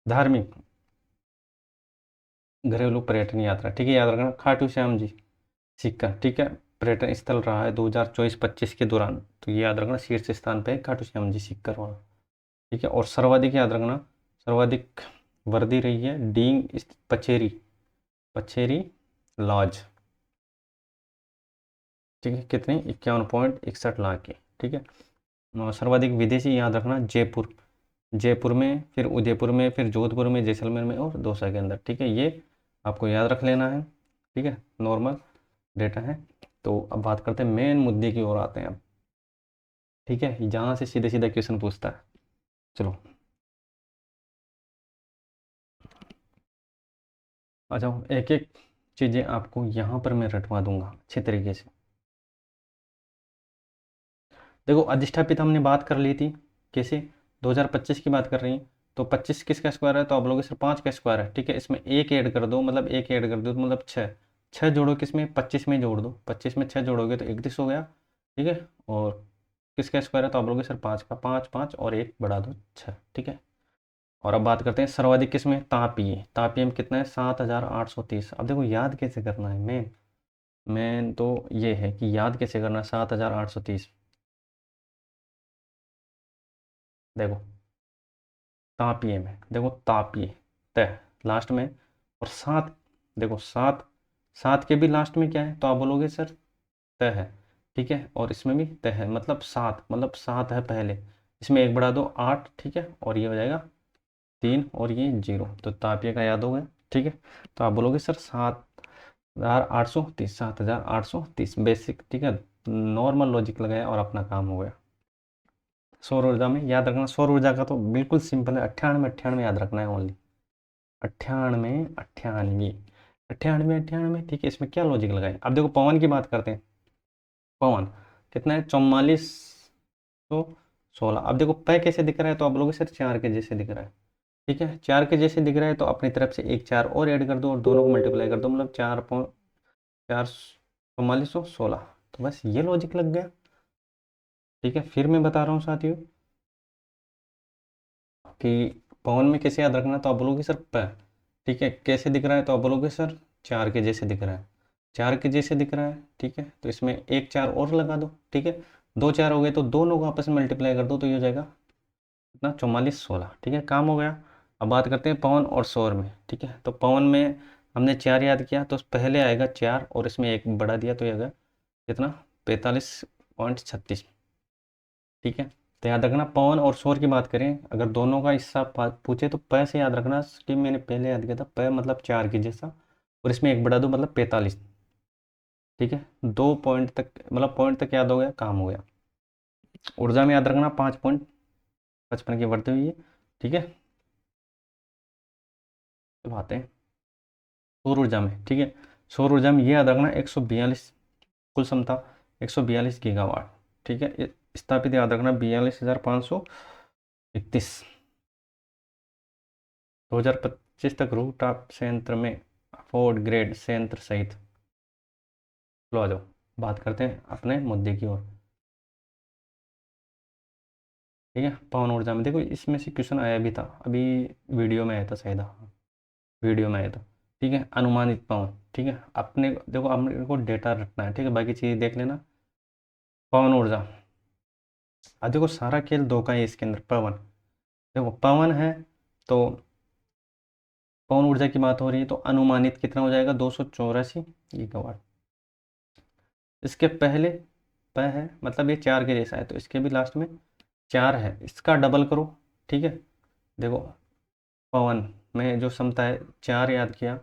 A: धार्मिक घरेलू पर्यटन यात्रा। ठीक है, याद रखना, खाटू श्याम जी सिक्का, ठीक है, पर्यटन स्थल रहा है 2024-25 के दौरान। तो ये याद रखना, शीर्ष स्थान पे है खाटू श्याम जी सिक्कर वाला। ठीक है, और सर्वाधिक याद रखना, सर्वाधिक वर्दी रही है डींग पचेरी, पचेरी लॉज। ठीक है, कितनी, 51.61 लाख की। ठीक है, और सर्वाधिक विदेशी याद रखना, जयपुर, जयपुर में, फिर उदयपुर में, फिर जोधपुर में, जैसलमेर में, और दौसा के अंदर। ठीक है, ये आपको याद रख लेना है। ठीक है, नॉर्मल डेटा है। तो अब बात करते हैं मेन मुद्दे की ओर आते हैं अब। ठीक है, जहाँ से सीधे सीधा क्वेश्चन पूछता है। चलो आ जाओ, एक एक चीज़ें आपको यहाँ पर मैं रटवा दूंगा अच्छे तरीके से। देखो, अधिष्ठापित हमने बात कर ली थी, कैसे, 2025 की बात कर रही हैं, तो 25 किसका स्क्वायर है, तो आप लोग सिर्फ 5 का स्क्वायर है। ठीक है, इसमें एक ऐड कर दो, मतलब एक ऐड कर दो तो मतलब 6, 6 जोड़ो किसमें, 25 में जोड़ दो, 25 में 6 जोड़ोगे तो 31 हो गया। ठीक है, और किसका स्क्वायर है, तो आप लोग सिर्फ 5 का, 5 5 और 1 बढ़ा दो 6। ठीक है, और अब बात करते हैं सर्वाधिक किसमें, तापीय, तापीय में कितना है, 7,830। अब देखो याद कैसे करना है, मेन मेन तो ये है कि याद कैसे करना है, 7,830। देखो तापीय में, देखो तापीय, तय लास्ट में, और सात, देखो सात, सात के भी लास्ट में क्या है, तो आप बोलोगे सर तय है। ठीक है, और इसमें भी तय है, मतलब सात, मतलब सात है पहले, इसमें एक बढ़ा दो 8। ठीक है, और ये हो जाएगा 3 और ये 0, तो तापीय का याद हो गया। ठीक है, तो आप बोलोगे सर 7,830, 7,830 बेसिक। ठीक है, नॉर्मल लॉजिक लगाया और अपना काम हो गया। सौर ऊर्जा में याद रखना, सौर ऊर्जा का तो बिल्कुल सिंपल है, 98 98 याद रखना है ओनली, 98 98 98 98। ठीक है, इसमें क्या लॉजिक लगाए, अब देखो पवन की बात करते हैं। पवन कितना है, 4416। अब देखो पै कैसे दिख रहा है, तो आप लोग सर 4 के जैसे दिख रहा है। ठीक है, 4 के जैसे दिख रहा है तो अपनी तरफ से एक 4 और ऐड कर दो और दोनों को मल्टीप्लाई कर दो, मतलब 4416। तो बस ये लॉजिक लग गया। ठीक है, फिर मैं बता रहा हूँ साथियों कि पवन में कैसे याद रखना, तो आप बोलोगे सर प। ठीक है, कैसे दिख रहा है, तो आप बोलोगे सर 4 के जैसे दिख रहा है, 4 के जैसे दिख रहा है। ठीक है, तो इसमें एक 4 और लगा दो। ठीक है, 2 4 हो गए तो दोनों को आपस में मल्टीप्लाई कर दो, तो ये हो जाएगा कितना, 4416। ठीक है, काम हो गया। अब बात करते हैं पवन और सौर में। ठीक है, तो पवन में हमने 4 याद किया, तो पहले आएगा 4 और इसमें एक बढ़ा दिया, तो ये आएगा कितना, 45.36। ठीक है, तो याद रखना, पवन और सौर की बात करें, अगर दोनों का हिस्सा पूछे तो प से याद रखना कि मैंने पहले याद किया था, प मतलब 4 की जैसा, और इसमें एक बढ़ा दो मतलब 45। ठीक है, 2 पॉइंट तक, मतलब पॉइंट तक याद हो गया, काम हो गया। ऊर्जा में याद रखना 5.55 की बढ़ती हुई है। ठीक है, चलो आते हैं सौर ऊर्जा में। ठीक है, सौर ऊर्जा में ये याद रखना 142, कुल क्षमता 142 गीगावाट। ठीक है, स्थापित याद रखना 42,531। 2025 तक रूफटॉप संयंत्र में फोर्ड ग्रेड संयंत्र सहित। लो आ जाओ, बात करते हैं अपने मुद्दे की ओर। ठीक है, पवन ऊर्जा में देखो, इसमें से क्वेश्चन आया भी था अभी, वीडियो में आया था शायद, हाँ, वीडियो में आया था। ठीक है, अनुमानित पवन। ठीक है, अपने देखो अपने को डेटा रखना है। ठीक है, बाकी चीज़ देख लेना। पवन ऊर्जा, अब देखो सारा खेल दो का है इसके अंदर, पवन देखो पवन है तो पवन ऊर्जा की बात हो रही है तो अनुमानित कितना हो जाएगा 284 गीगावाट। इसके पहले प है मतलब ये 4 के जैसा है तो इसके भी लास्ट में 4 है, इसका डबल करो। ठीक है, देखो पवन में जो क्षमता है 4 याद किया,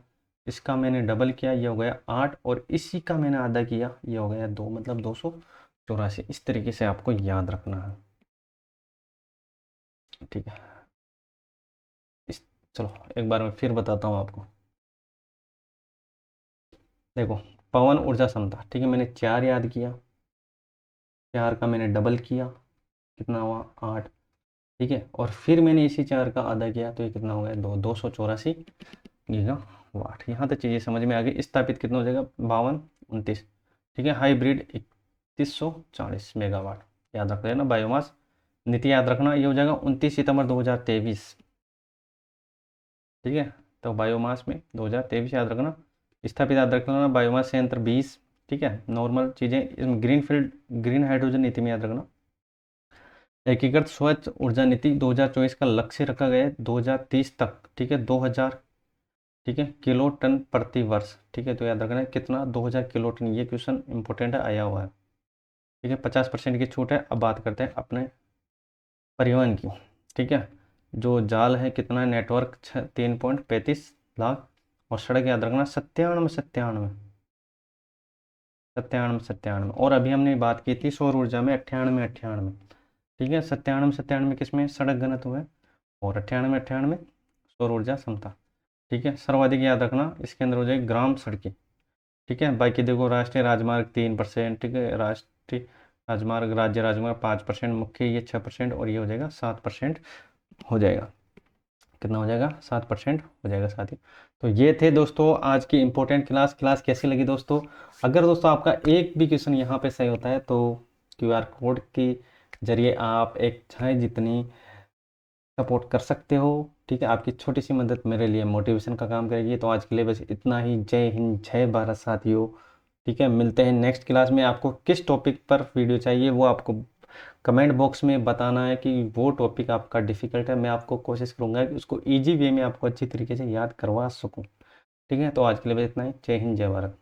A: इसका मैंने डबल किया ये हो गया 8, और इसी का मैंने आधा किया ये हो गया 2, मतलब 284। इस तरीके से आपको याद रखना है। ठीक है, इस चलो एक बार मैं फिर बताता हूँ आपको। देखो पवन ऊर्जा क्षमता, ठीक है, मैंने 4 याद किया, 4 का मैंने डबल किया, कितना हुआ 8। ठीक है, और फिर मैंने इसी 4 का आधा किया तो ये कितना हो गया 284 गीगावाट। यहाँ तक चीज़ें समझ में आ गई। स्थापित कितना हो जाएगा 52, 29। ठीक है, हाइब्रिड 3140 मेगावाट। याद रख लेना, बायोमास नीति याद रखना, ये हो जाएगा 29 सितंबर 2023। ठीक है, तो बायोमास में 2023 याद रखना। स्थापित याद रखना बायोमास संयंत्र 20। ठीक है, नॉर्मल चीज़ें इसमें ग्रीन फील्ड ग्रीन हाइड्रोजन नीति में याद रखना। एकीकृत स्वच्छ ऊर्जा नीति 2024 का लक्ष्य रखा गया है 2030 तक। ठीक है, 2000, ठीक है, किलो टन प्रति वर्ष। ठीक है, तो याद रखना है कितना 2000 किलो टन। ये क्वेश्चन इंपॉर्टेंट है, आया हुआ है। ठीक है, 50% की छूट है। अब बात करते हैं अपने परिवहन की। ठीक है, जो जाल है कितना है, नेटवर्क 3.35 लाख, और सड़क याद रखना 97। और अभी हमने बात की थी सौर ऊर्जा में 98। ठीक है, 97 किसमें सड़क घनत्व है, और 98 सौर ऊर्जा क्षमता। ठीक है, सर्वाधिक याद रखना इसके अंदर हो जाएगी ग्राम सड़कें। ठीक है, बाकी देखो राष्ट्रीय राजमार्ग 3%। ठीक है, राष्ट्रीय राजमार्ग राज्य राजमार्ग 5%, मुख्य ये 6%, और ये हो जाएगा 7% हो जाएगा। कितना हो जाएगा 7% हो जाएगा साथी। तो ये थे दोस्तों आज की इंपॉर्टेंट क्लास कैसी लगी दोस्तों? अगर दोस्तों आपका एक भी क्वेश्चन यहाँ पे सही होता है तो QR कोड के जरिए आप एक चाहे जितनी सपोर्ट कर सकते हो। ठीक है, आपकी छोटी सी मदद मेरे लिए मोटिवेशन का काम करेगी। तो आज के लिए बस इतना ही। जय हिंद, जय भारत साथियों। ठीक है, मिलते हैं नेक्स्ट क्लास में। आपको किस टॉपिक पर वीडियो चाहिए वो आपको कमेंट बॉक्स में बताना है कि वो टॉपिक आपका डिफ़िकल्ट है। मैं आपको कोशिश करूँगा कि उसको ईजी वे में आपको अच्छी तरीके से याद करवा सकूँ। ठीक है, तो आज के लिए बस इतना ही। जय हिंद, जय भारत।